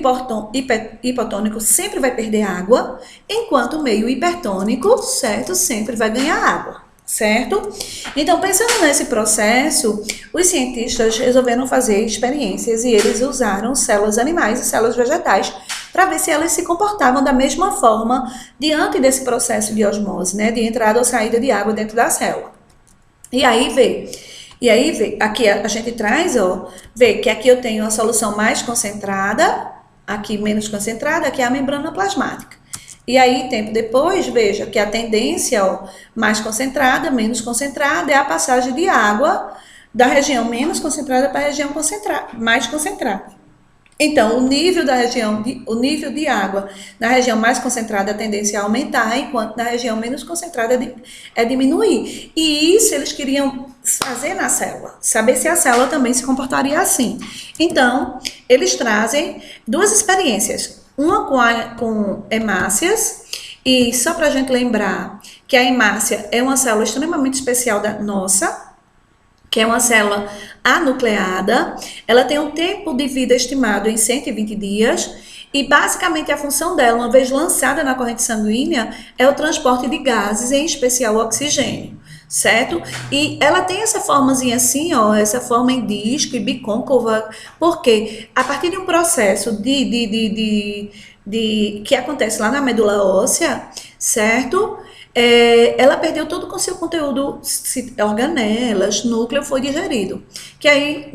hipotônico sempre vai perder água, enquanto o meio hipertônico, certo, sempre vai ganhar água, certo? Então, pensando nesse processo, os cientistas resolveram fazer experiências e eles usaram células animais e células vegetais para ver se elas se comportavam da mesma forma diante desse processo de osmose, né, de entrada ou saída de água dentro da célula. E aí vê, aqui a gente traz, ó, vê que aqui eu tenho a solução mais concentrada, aqui menos concentrada, aqui é a membrana plasmática. E aí, tempo depois, veja que a tendência, ó, mais concentrada, menos concentrada, é a passagem de água da região menos concentrada para a região mais concentrada. Então, o nível de água na região mais concentrada a tendência é aumentar, enquanto na região menos concentrada é diminuir. E isso eles queriam fazer na célula, saber se a célula também se comportaria assim. Então, eles trazem 2 experiências, uma com hemácias, e só para a gente lembrar que a hemácia é uma célula extremamente especial da nossa, que é uma célula anucleada, ela tem um tempo de vida estimado em 120 dias, e basicamente a função dela, uma vez lançada na corrente sanguínea, é o transporte de gases, em especial oxigênio, certo? E ela tem essa formazinha assim, ó, essa forma em disco e bicôncava, porque a partir de um processo que acontece lá na medula óssea, certo? Ela perdeu todo o seu conteúdo, organelas, núcleo foi digerido. Que aí,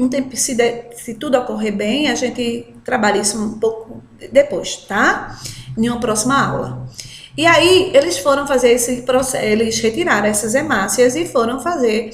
se tudo ocorrer bem, a gente trabalha isso um pouco depois, tá? Em uma próxima aula. E aí, eles foram fazer esse processo, eles retiraram essas hemácias e foram fazer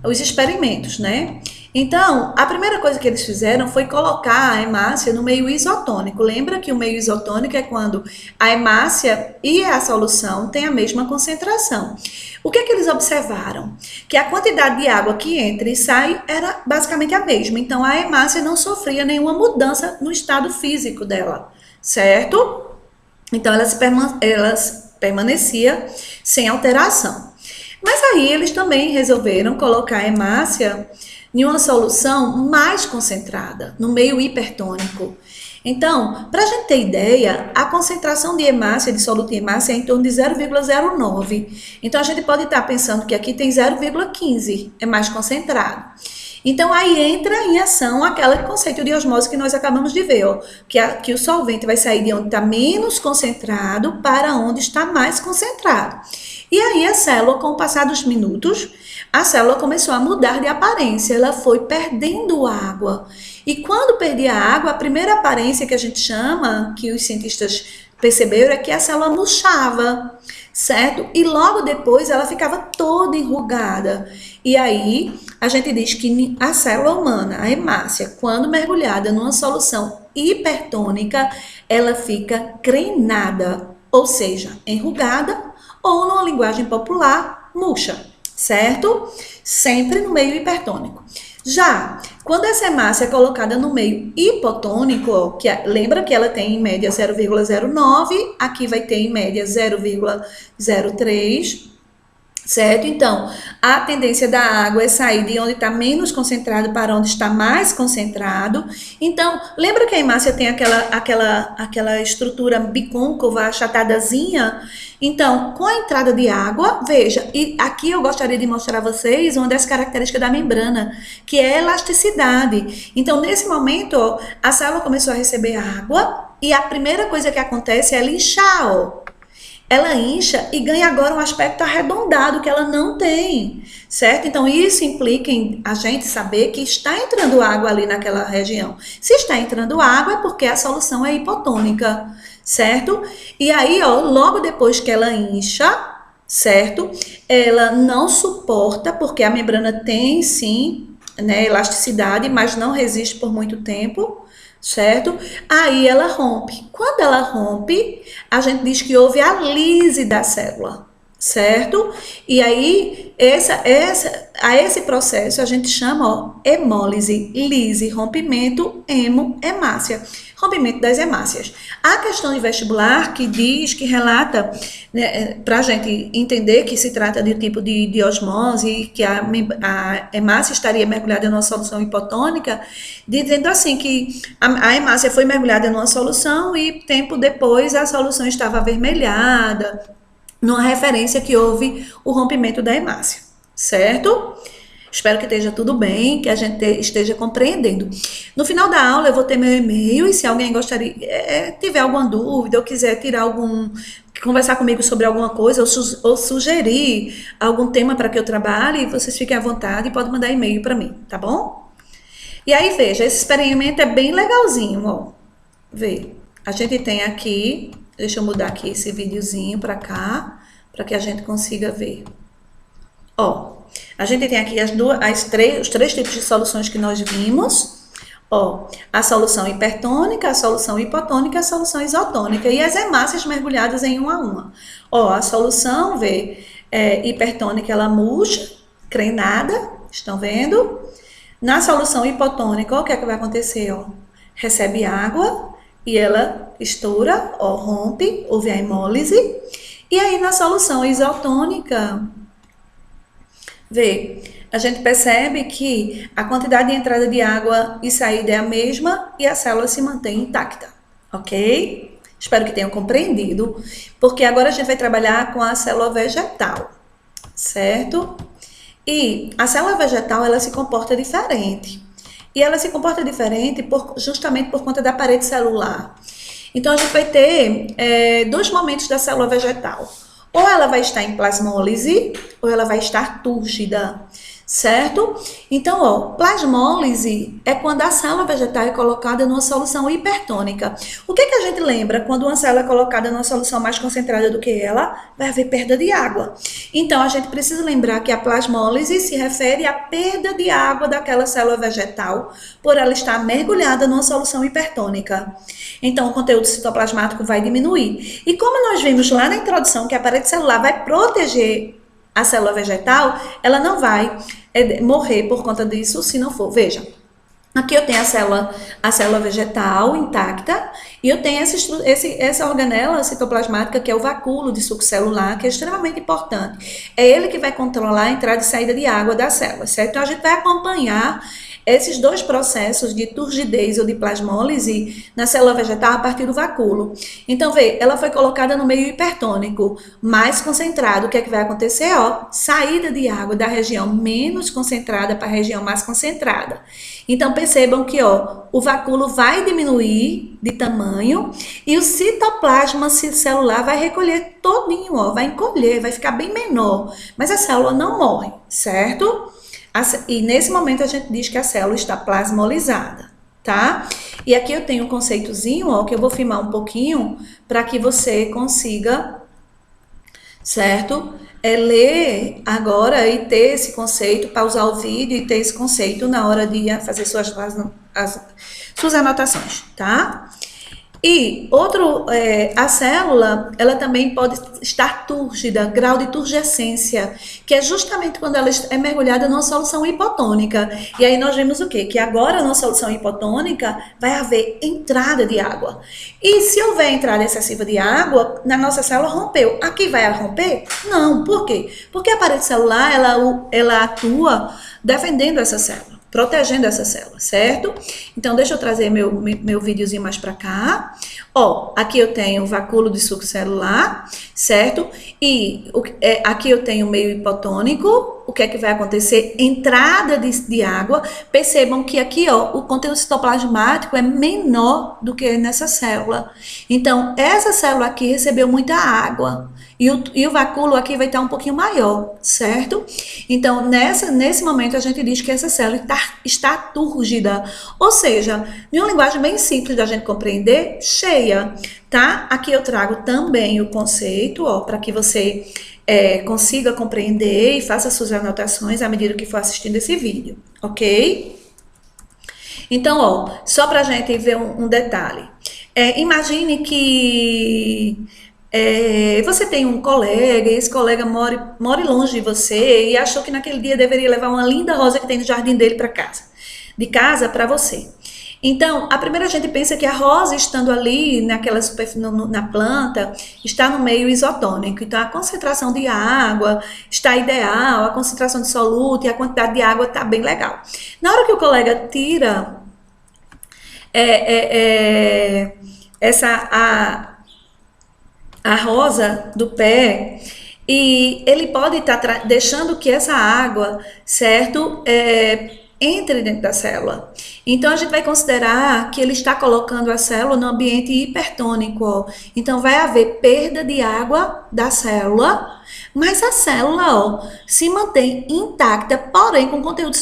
os experimentos, né? Então, a primeira coisa que eles fizeram foi colocar a hemácia no meio isotônico. Lembra que o meio isotônico é quando a hemácia e a solução têm a mesma concentração. O que é que eles observaram? Que a quantidade de água que entra e sai era basicamente a mesma. Então, a hemácia não sofria nenhuma mudança no estado físico dela, certo? Então, elas permanecia sem alteração. Mas aí eles também resolveram colocar a hemácia em uma solução mais concentrada, no meio hipertônico. Então, para a gente ter ideia, a concentração de hemácia, de soluto em hemácia, é em torno de 0,09. Então, a gente pode estar pensando que aqui tem 0,15, é mais concentrado. Então, aí entra em ação aquele conceito de osmose que nós acabamos de ver, ó, que o solvente vai sair de onde está menos concentrado para onde está mais concentrado. E aí a célula, com o passar dos minutos, a célula começou a mudar de aparência, ela foi perdendo água. E quando perdia água, a primeira aparência que a gente chama, que os cientistas perceberam, é que a célula murchava, certo? E logo depois ela ficava toda enrugada. E aí a gente diz que a célula humana, a hemácia, quando mergulhada numa solução hipertônica, ela fica crenada, ou seja, enrugada, ou numa linguagem popular, murcha, certo? Sempre no meio hipertônico. Já quando essa hemácia é colocada no meio hipotônico, lembra que ela tem em média 0,09, aqui vai ter em média 0,03, certo? Então, a tendência da água é sair de onde está menos concentrado para onde está mais concentrado. Então, lembra que a hemácia tem aquela estrutura bicôncava, achatadazinha? Então, com a entrada de água, veja, e aqui eu gostaria de mostrar a vocês uma das características da membrana, que é a elasticidade. Então, nesse momento, ó, a célula começou a receber água e a primeira coisa que acontece é ela inchar, ó. Ela incha e ganha agora um aspecto arredondado que ela não tem, certo? Então, isso implica em a gente saber que está entrando água ali naquela região. Se está entrando água, é porque a solução é hipotônica, certo? E aí, ó, logo depois que ela incha, certo? Ela não suporta, porque a membrana tem, sim, né, elasticidade, mas não resiste por muito tempo, certo? Aí ela rompe. Quando ela rompe, a gente diz que houve a lise da célula, certo? E aí, a esse processo a gente chama, ó, hemólise, lise, rompimento, hemácia. Rompimento das hemácias. A questão de vestibular que diz, que relata, né, para a gente entender que se trata de um tipo de osmose, que a hemácia estaria mergulhada numa solução hipotônica, dizendo assim que a hemácia foi mergulhada numa solução e tempo depois a solução estava avermelhada, numa referência que houve o rompimento da hemácia, certo? Espero que esteja tudo bem, que a gente esteja compreendendo. No final da aula eu vou ter meu e-mail e se alguém tiver alguma dúvida ou quiser conversar comigo sobre alguma coisa ou sugerir algum tema para que eu trabalhe, vocês fiquem à vontade e podem mandar e-mail para mim, tá bom? E aí, veja, esse experimento é bem legalzinho, ó. Vê, a gente tem aqui, deixa eu mudar aqui esse videozinho para cá, para que a gente consiga ver. Ó, a gente tem aqui os três tipos de soluções que nós vimos. Ó, a solução hipertônica, a solução hipotônica e a solução isotônica. E as hemácias mergulhadas em uma a uma. Ó, a solução, hipertônica, ela murcha, crenada, estão vendo? Na solução hipotônica, ó, o que é que vai acontecer? Ó? Recebe água e ela estoura, ó, rompe, houve a hemólise. E aí, na solução isotônica, a gente percebe que a quantidade de entrada de água e saída é a mesma e a célula se mantém intacta, ok? Espero que tenham compreendido, porque agora a gente vai trabalhar com a célula vegetal, certo? E a célula vegetal, ela se comporta diferente. E ela se comporta diferente justamente por conta da parede celular. Então, a gente vai ter dois momentos da célula vegetal. Ou ela vai estar em plasmólise, ou ela vai estar túrgida, certo? Então, ó, plasmólise é quando a célula vegetal é colocada numa solução hipertônica. O que que a gente lembra quando uma célula é colocada numa solução mais concentrada do que ela? Vai haver perda de água. Então, a gente precisa lembrar que a plasmólise se refere à perda de água daquela célula vegetal por ela estar mergulhada numa solução hipertônica. Então, o conteúdo citoplasmático vai diminuir. E como nós vimos lá na introdução que a parede celular vai proteger a célula vegetal, ela não vai morrer por conta disso se não for. Veja, aqui eu tenho a célula vegetal intacta e eu tenho essa organela citoplasmática que é o vacúolo de suco celular, que é extremamente importante. É ele que vai controlar a entrada e saída de água da célula, certo? Então a gente vai acompanhar esses dois processos de turgidez ou de plasmólise na célula vegetal a partir do vacúolo. Então, vê, ela foi colocada no meio hipertônico, mais concentrado. O que é que vai acontecer? Ó, saída de água da região menos concentrada para a região mais concentrada. Então, percebam que ó, o vacúolo vai diminuir de tamanho e o citoplasma celular vai recolher todinho, ó, vai encolher, vai ficar bem menor. Mas a célula não morre, certo? E nesse momento a gente diz que a célula está plasmolizada, tá? E aqui eu tenho um conceitozinho, ó, que eu vou filmar um pouquinho para que você consiga, certo? Ler agora e ter esse conceito, pausar o vídeo e ter esse conceito na hora de fazer suas anotações, tá? E a célula, ela também pode estar túrgida, grau de turgescência, que é justamente quando ela é mergulhada numa solução hipotônica. E aí nós vimos o quê? Que agora na solução hipotônica vai haver entrada de água. E se houver entrada excessiva de água, na nossa célula rompeu. Aqui vai romper? Não. Por quê? Porque a parede celular, ela atua defendendo essa célula, protegendo essa célula, certo? Então, deixa eu trazer meu videozinho mais para cá. Ó, aqui eu tenho o vacúolo de suco celular, certo? E aqui eu tenho o meio hipotônico. O que é que vai acontecer? Entrada de água. Percebam que aqui, ó, o conteúdo citoplasmático é menor do que nessa célula. Então, essa célula aqui recebeu muita água. E o vacúolo aqui vai estar um pouquinho maior, certo? Então, nesse momento, a gente diz que essa célula está túrgida. Ou seja, em uma linguagem bem simples da gente compreender, cheia, tá? Aqui eu trago também o conceito, ó, para que você consiga compreender e faça suas anotações à medida que for assistindo esse vídeo, ok? Então, ó, só para a gente ver um detalhe. Imagine que você tem um colega e esse colega mora longe de você e achou que naquele dia deveria levar uma linda rosa que tem no jardim dele para casa, de casa para você. Então, a primeira a gente pensa que a rosa estando ali na planta está no meio isotônico. Então, a concentração de água está ideal, a concentração de soluto e a quantidade de água está bem legal. Na hora que o colega tira a rosa do pé e ele pode estar deixando que essa água, certo, entre dentro da célula. Então, a gente vai considerar que ele está colocando a célula no ambiente hipertônico. Ó. Então, vai haver perda de água da célula, mas a célula ó, se mantém intacta, porém com conteúdo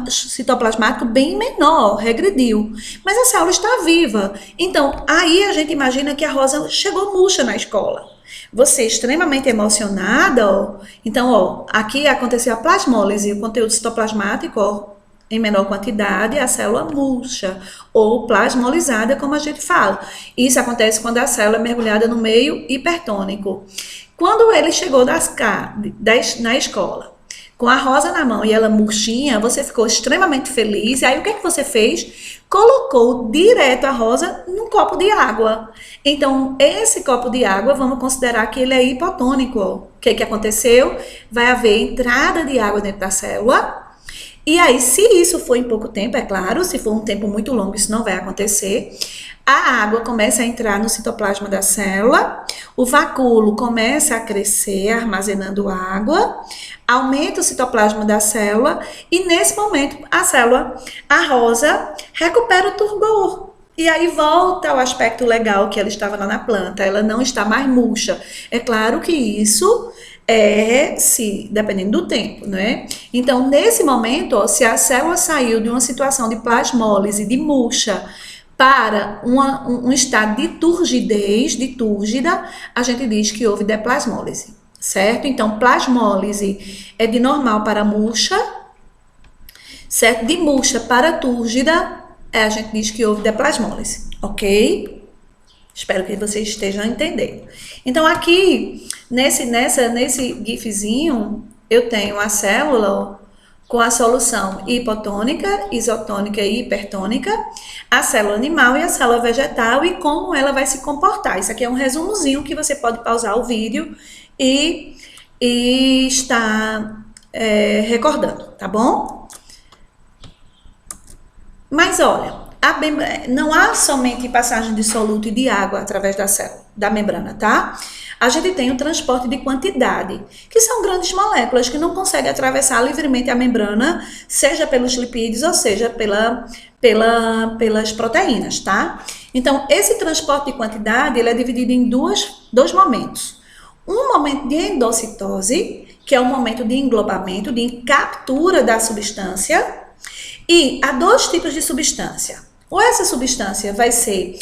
citoplasmático bem menor, regrediu. Mas a célula está viva. Então, aí a gente imagina que a rosa chegou murcha na escola. Você extremamente emocionada, ó. Então, ó, aqui aconteceu a plasmólise, o conteúdo citoplasmático, ó, em menor quantidade, a célula murcha ou plasmolizada, como a gente fala. Isso acontece quando a célula é mergulhada no meio hipertônico. Quando ele chegou na escola, com a rosa na mão e ela murchinha, você ficou extremamente feliz. E aí, o que é que você fez? Colocou direto a rosa num copo de água. Então, esse copo de água, vamos considerar que ele é hipotônico. O que é que aconteceu? Vai haver entrada de água dentro da célula. E aí, se isso for em pouco tempo, é claro, se for um tempo muito longo, isso não vai acontecer. A água começa a entrar no citoplasma da célula, o vacúolo começa a crescer, armazenando água, aumenta o citoplasma da célula e nesse momento a rosa, recupera o turgor. E aí volta ao aspecto legal que ela estava lá na planta, ela não está mais murcha. É claro que isso Se dependendo do tempo, né? Então, nesse momento, ó, se a célula saiu de uma situação de plasmólise, de murcha, para um estado de turgidez, de túrgida, a gente diz que houve deplasmólise, certo? Então, plasmólise é de normal para murcha, certo? De murcha para túrgida, a gente diz que houve deplasmólise, ok? Espero que vocês estejam entendendo. Então, aqui, nesse gifzinho, eu tenho a célula ó, com a solução hipotônica, isotônica e hipertônica, a célula animal e a célula vegetal e como ela vai se comportar. Isso aqui é um resumozinho que você pode pausar o vídeo e estar recordando, tá bom? Mas olha, não há somente passagem de soluto e de água através da célula, da membrana, tá? A gente tem o transporte de quantidade, que são grandes moléculas que não conseguem atravessar livremente a membrana, seja pelos lipídios ou seja pelas proteínas, tá? Então, esse transporte de quantidade, ele é dividido em dois momentos. Um momento de endocitose, que é o momento de englobamento, de captura da substância, e há dois tipos de substância. Ou essa substância vai ser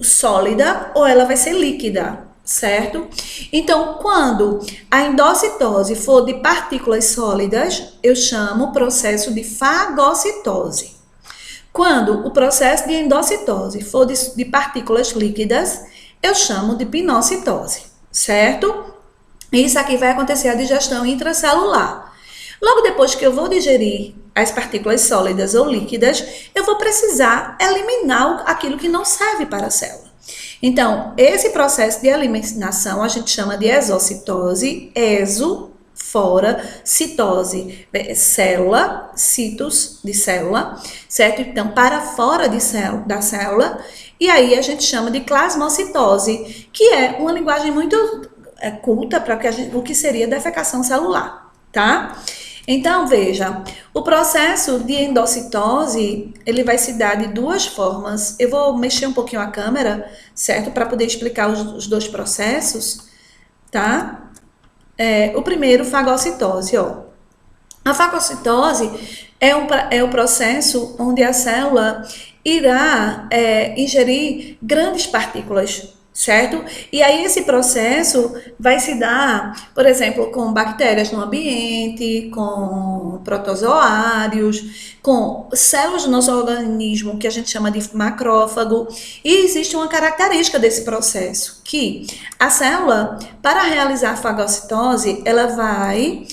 sólida ou ela vai ser líquida, certo? Então, quando a endocitose for de partículas sólidas, eu chamo o processo de fagocitose. Quando o processo de endocitose for de partículas líquidas, eu chamo de pinocitose, certo? Isso aqui vai acontecer a digestão intracelular. Logo depois que eu vou digerir as partículas sólidas ou líquidas, eu vou precisar eliminar aquilo que não serve para a célula. Então, esse processo de eliminação a gente chama de exocitose, exo, fora, citose, célula, citos, de célula, certo? Então, para fora da célula, e aí a gente chama de plasmocitose, que é uma linguagem muito culta para o que seria defecação celular, tá? Então, veja, o processo de endocitose, ele vai se dar de duas formas. Eu vou mexer um pouquinho a câmera, certo? Para poder explicar os dois processos, tá? O primeiro, fagocitose, ó. A fagocitose é o processo onde a célula irá ingerir grandes partículas, certo? E aí esse processo vai se dar, por exemplo, com bactérias no ambiente, com protozoários, com células do nosso organismo que a gente chama de macrófago. E existe uma característica desse processo, que a célula, para realizar a fagocitose, ela vai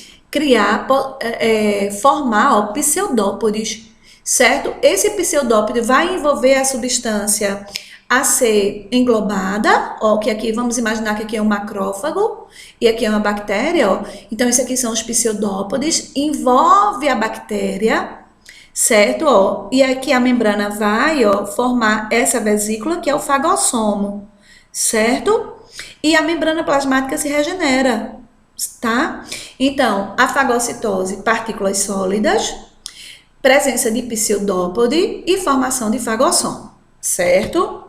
formar pseudópodes, certo? Esse pseudópode vai envolver a substância a ser englobada, ó, que aqui vamos imaginar que aqui é um macrófago e aqui é uma bactéria, ó. Então isso aqui são os pseudópodes, envolve a bactéria, certo? Ó, e aqui a membrana vai, ó, formar essa vesícula que é o fagossomo, certo? E a membrana plasmática se regenera, tá? Então, a fagocitose, partículas sólidas, presença de pseudópode e formação de fagossomo, certo?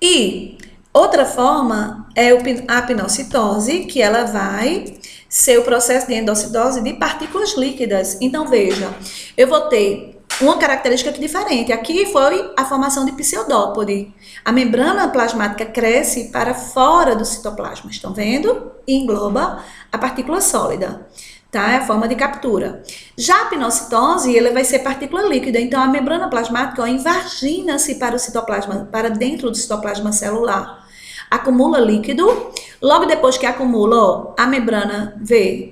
E outra forma é a pinocitose, que ela vai ser o processo de endocitose de partículas líquidas. Então, veja, eu vou ter uma característica aqui diferente. Aqui foi a formação de pseudópode. A membrana plasmática cresce para fora do citoplasma, estão vendo? E engloba a partícula sólida. Tá? É a forma de captura. Já a pinocitose, ela vai ser partícula líquida, então a membrana plasmática invagina-se para o citoplasma, para dentro do citoplasma celular. Acumula líquido, logo depois que acumula, ó, a membrana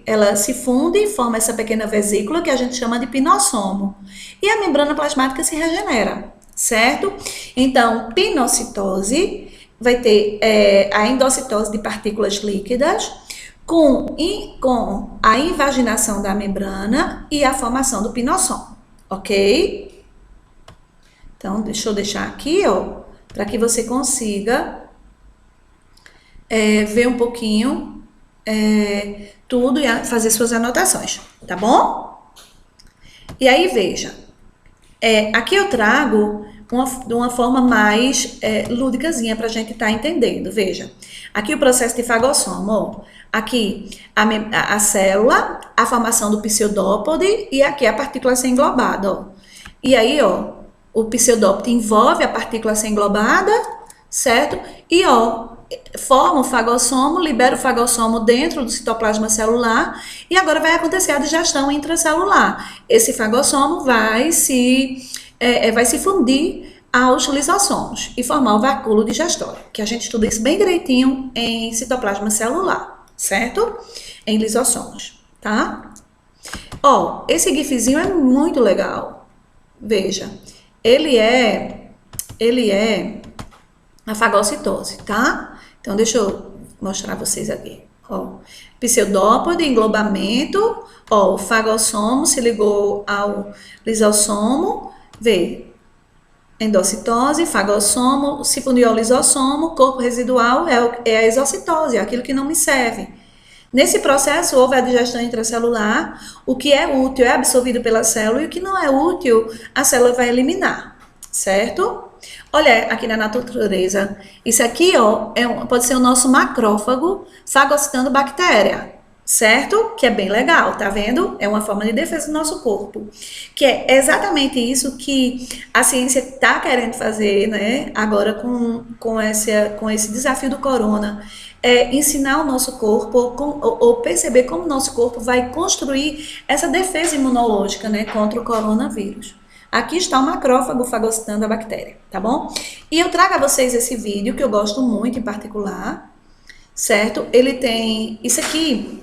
ela se funde e forma essa pequena vesícula que a gente chama de pinossomo. E a membrana plasmática se regenera, certo? Então, pinocitose vai ter a endocitose de partículas líquidas, com a invaginação da membrana e a formação do pinossomo, ok? Então, deixa eu deixar aqui, ó, para que você consiga ver um pouquinho tudo e fazer suas anotações, tá bom? E aí, veja, aqui eu trago de uma forma mais lúdicazinha para a gente estar entendendo. Veja, aqui o processo de fagossomo, ó. Aqui a célula, a formação do pseudópode e aqui a partícula ser englobada, ó. E aí, ó, o pseudópode envolve a partícula ser englobada, certo? E, ó, forma o fagossomo, libera o fagossomo dentro do citoplasma celular e agora vai acontecer a digestão intracelular. Esse fagossomo vai se fundir aos lisossomos e formar o vacúolo digestório, que a gente estuda isso bem direitinho em citoplasma celular, certo? Em lisossomos, tá? Ó, esse gifzinho é muito legal. Veja, ele é a fagocitose, tá? Então, deixa eu mostrar vocês aqui. Ó, pseudópode, englobamento, ó, o fagossomo se ligou ao lisossomo, vê, endocitose, fagossomo, se fundiu ao lisossomo, corpo residual é a exocitose, é aquilo que não me serve. Nesse processo, houve a digestão intracelular, o que é útil é absorvido pela célula e o que não é útil, a célula vai eliminar, certo? Olha aqui na natureza, isso aqui, ó, pode ser o nosso macrófago fagocitando bactéria, certo? Que é bem legal, tá vendo? É uma forma de defesa do nosso corpo, que é exatamente isso que a ciência tá querendo fazer, né? Agora com esse desafio do corona, ensinar o nosso corpo ou perceber como o nosso corpo vai construir essa defesa imunológica, né, contra o coronavírus. Aqui está o macrófago fagocitando a bactéria, tá bom? E eu trago a vocês esse vídeo que eu gosto muito em particular, certo? Ele tem isso aqui.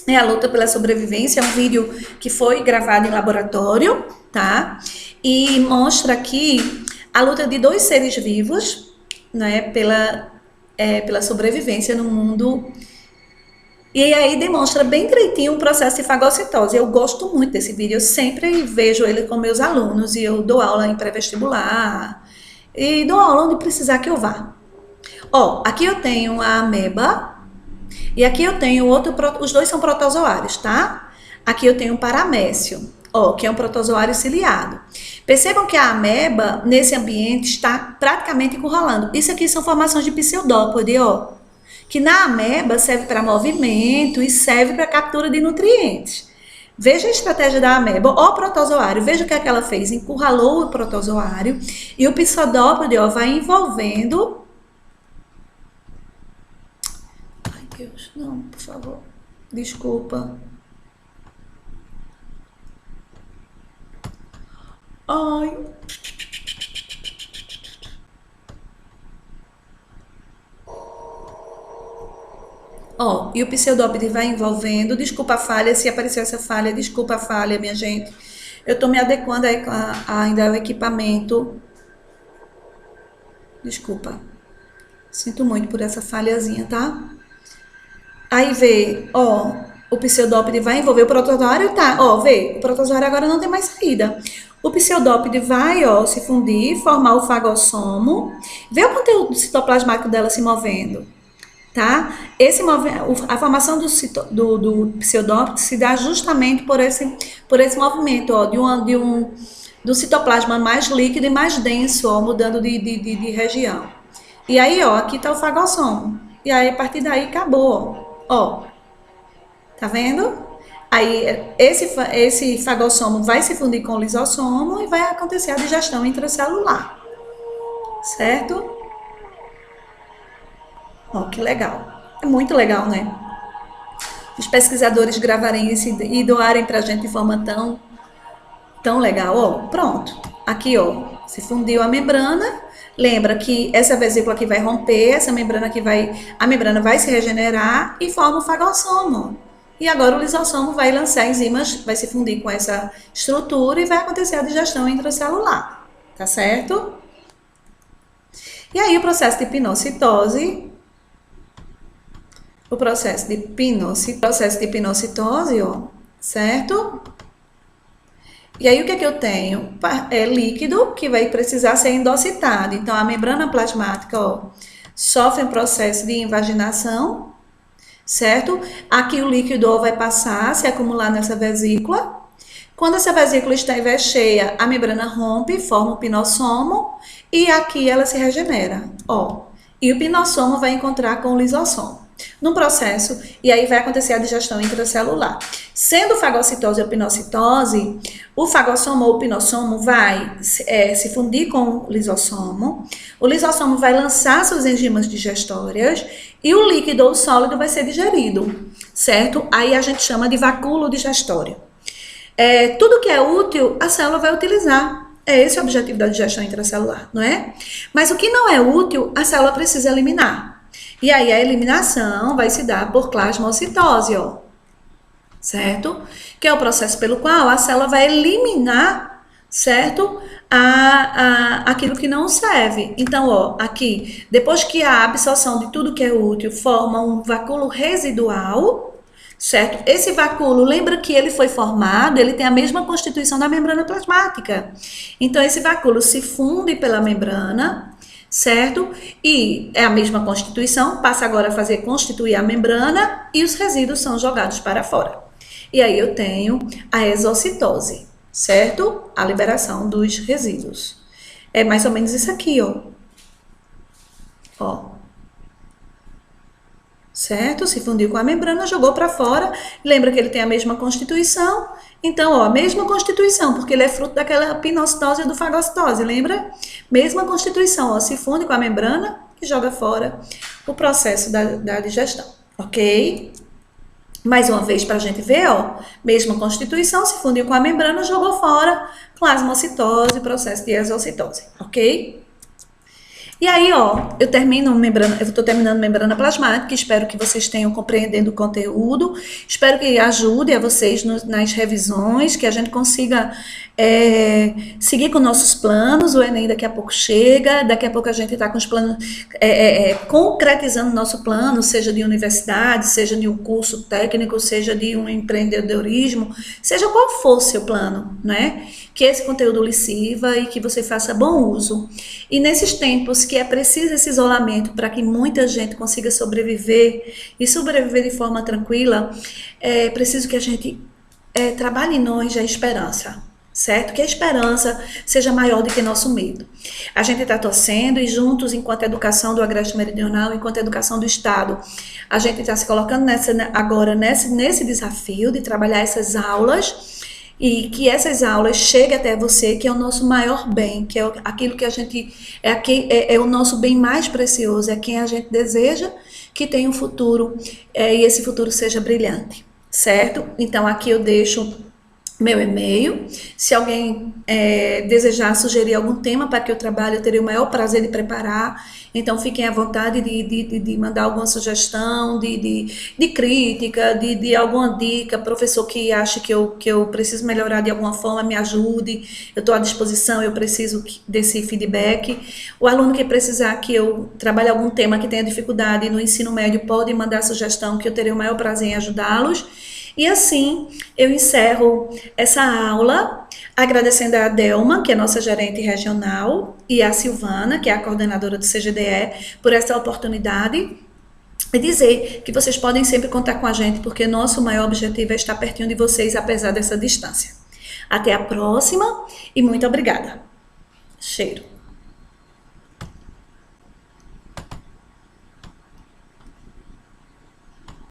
É a luta pela sobrevivência, é um vídeo que foi gravado em laboratório, tá? E mostra aqui a luta de dois seres vivos, né, pela sobrevivência no mundo. E aí demonstra bem direitinho o processo de fagocitose. Eu gosto muito desse vídeo, eu sempre vejo ele com meus alunos e eu dou aula em pré-vestibular e dou aula onde precisar que eu vá. Ó, aqui eu tenho a ameba. E aqui eu tenho os dois são protozoários, tá? Aqui eu tenho o paramécio, ó, que é um protozoário ciliado. Percebam que a ameba, nesse ambiente, está praticamente encurralando. Isso aqui são formações de pseudópode, ó, que na ameba serve para movimento e serve para captura de nutrientes. Veja a estratégia da ameba, ó, o protozoário, veja o que é que ela fez, encurralou o protozoário e o pseudópode, ó, vai envolvendo. Deus, não, por favor, desculpa. Ai. Ó, e o pseudópode vai envolvendo, desculpa a falha, se apareceu essa falha, desculpa a falha, minha gente. Eu tô me adequando aí ainda ao equipamento. Desculpa. Sinto muito por essa falhazinha, tá? Aí vê, ó, o pseudópode vai envolver o protozoário, tá? Ó, vê, o protozoário agora não tem mais saída. O pseudópode vai, ó, se fundir, formar o fagossomo. Vê o conteúdo citoplasmático dela se movendo, tá? A formação do pseudópode se dá justamente por esse movimento, ó, do citoplasma mais líquido e mais denso, ó, mudando de região. E aí, ó, aqui tá o fagossomo. E aí, a partir daí, acabou, ó, tá vendo? Aí, esse fagossomo vai se fundir com o lisossomo e vai acontecer a digestão intracelular, certo? Ó, que legal. É muito legal, né? Os pesquisadores gravarem isso e doarem pra gente de forma tão legal. Ó, pronto. Aqui, ó, se fundiu a membrana. Lembra que essa vesícula aqui vai romper, a membrana vai se regenerar e forma o fagossomo. E agora o lisossomo vai lançar enzimas, vai se fundir com essa estrutura e vai acontecer a digestão intracelular, tá certo? E aí o processo de pinocitose, ó, certo? E aí, o que é que eu tenho? É líquido que vai precisar ser endocitado. Então, a membrana plasmática, ó, sofre um processo de invaginação, certo? Aqui o líquido vai passar, se acumular nessa vesícula. Quando essa vesícula estiver cheia, a membrana rompe, forma o pinossomo e aqui ela se regenera, ó. E o pinossomo vai encontrar com o lisossomo. No processo, e aí vai acontecer a digestão intracelular. Sendo fagocitose ou pinocitose, o fagossomo ou o pinossomo vai se fundir com o lisossomo vai lançar suas enzimas digestórias e o líquido ou sólido vai ser digerido, certo? Aí a gente chama de vacúolo digestório. Tudo que é útil, a célula vai utilizar. É esse o objetivo da digestão intracelular, não é? Mas o que não é útil, a célula precisa eliminar. E aí a eliminação vai se dar por plasmocitose, ó. Certo? Que é o processo pelo qual a célula vai eliminar, certo? Aquilo que não serve. Então, ó, aqui, depois que a absorção de tudo que é útil forma um vacúolo residual, certo? Esse vacúolo, lembra que ele foi formado, ele tem a mesma constituição da membrana plasmática. Então, esse vacúolo se funde pela membrana, certo? E é a mesma constituição, passa agora a fazer constituir a membrana e os resíduos são jogados para fora. E aí eu tenho a exocitose, certo? A liberação dos resíduos. É mais ou menos isso aqui, ó. Ó. Certo? Se fundiu com a membrana, jogou para fora. Lembra que ele tem a mesma constituição? Então, ó, mesma constituição, porque ele é fruto daquela pinocitose do fagocitose, lembra? Mesma constituição, ó, se funde com a membrana e joga fora o processo da digestão, ok? Mais uma vez para a gente ver, ó, mesma constituição, se fundiu com a membrana, jogou fora, plasmocitose, processo de exocitose, ok? E aí, ó, eu estou terminando membrana plasmática, espero que vocês tenham compreendendo o conteúdo, espero que ajude a vocês nas revisões, que a gente consiga seguir com nossos planos, o Enem daqui a pouco chega, daqui a pouco a gente está com os planos, concretizando nosso plano, seja de universidade, seja de um curso técnico, seja de um empreendedorismo, seja qual for o seu plano, né? Que esse conteúdo lhe sirva e que você faça bom uso. E nesses tempos que é preciso esse isolamento para que muita gente consiga sobreviver e sobreviver de forma tranquila, é preciso que a gente trabalhe em nós a esperança, certo? Que a esperança seja maior do que nosso medo. A gente está torcendo e juntos, enquanto educação do Agreste Meridional, enquanto educação do Estado, a gente está se colocando agora nesse desafio de trabalhar essas aulas e que essas aulas cheguem até você, que é o nosso maior bem, que é aquilo que a gente é o nosso bem mais precioso, é quem a gente deseja que tenha um futuro e esse futuro seja brilhante, certo? Então aqui eu deixo meu e-mail. Se alguém desejar sugerir algum tema para que eu trabalhe, eu terei o maior prazer de preparar. Então, fiquem à vontade de mandar alguma sugestão, de crítica, de alguma dica. Professor que acha que eu preciso melhorar de alguma forma, me ajude. Eu estou à disposição, eu preciso desse feedback. O aluno que precisar que eu trabalhe algum tema que tenha dificuldade no ensino médio, pode mandar sugestão, que eu terei o maior prazer em ajudá-los. E assim, eu encerro essa aula agradecendo a Delma, que é nossa gerente regional, e a Silvana, que é a coordenadora do CGDE, por essa oportunidade. E dizer que vocês podem sempre contar com a gente, porque nosso maior objetivo é estar pertinho de vocês, apesar dessa distância. Até a próxima e muito obrigada. Cheiro.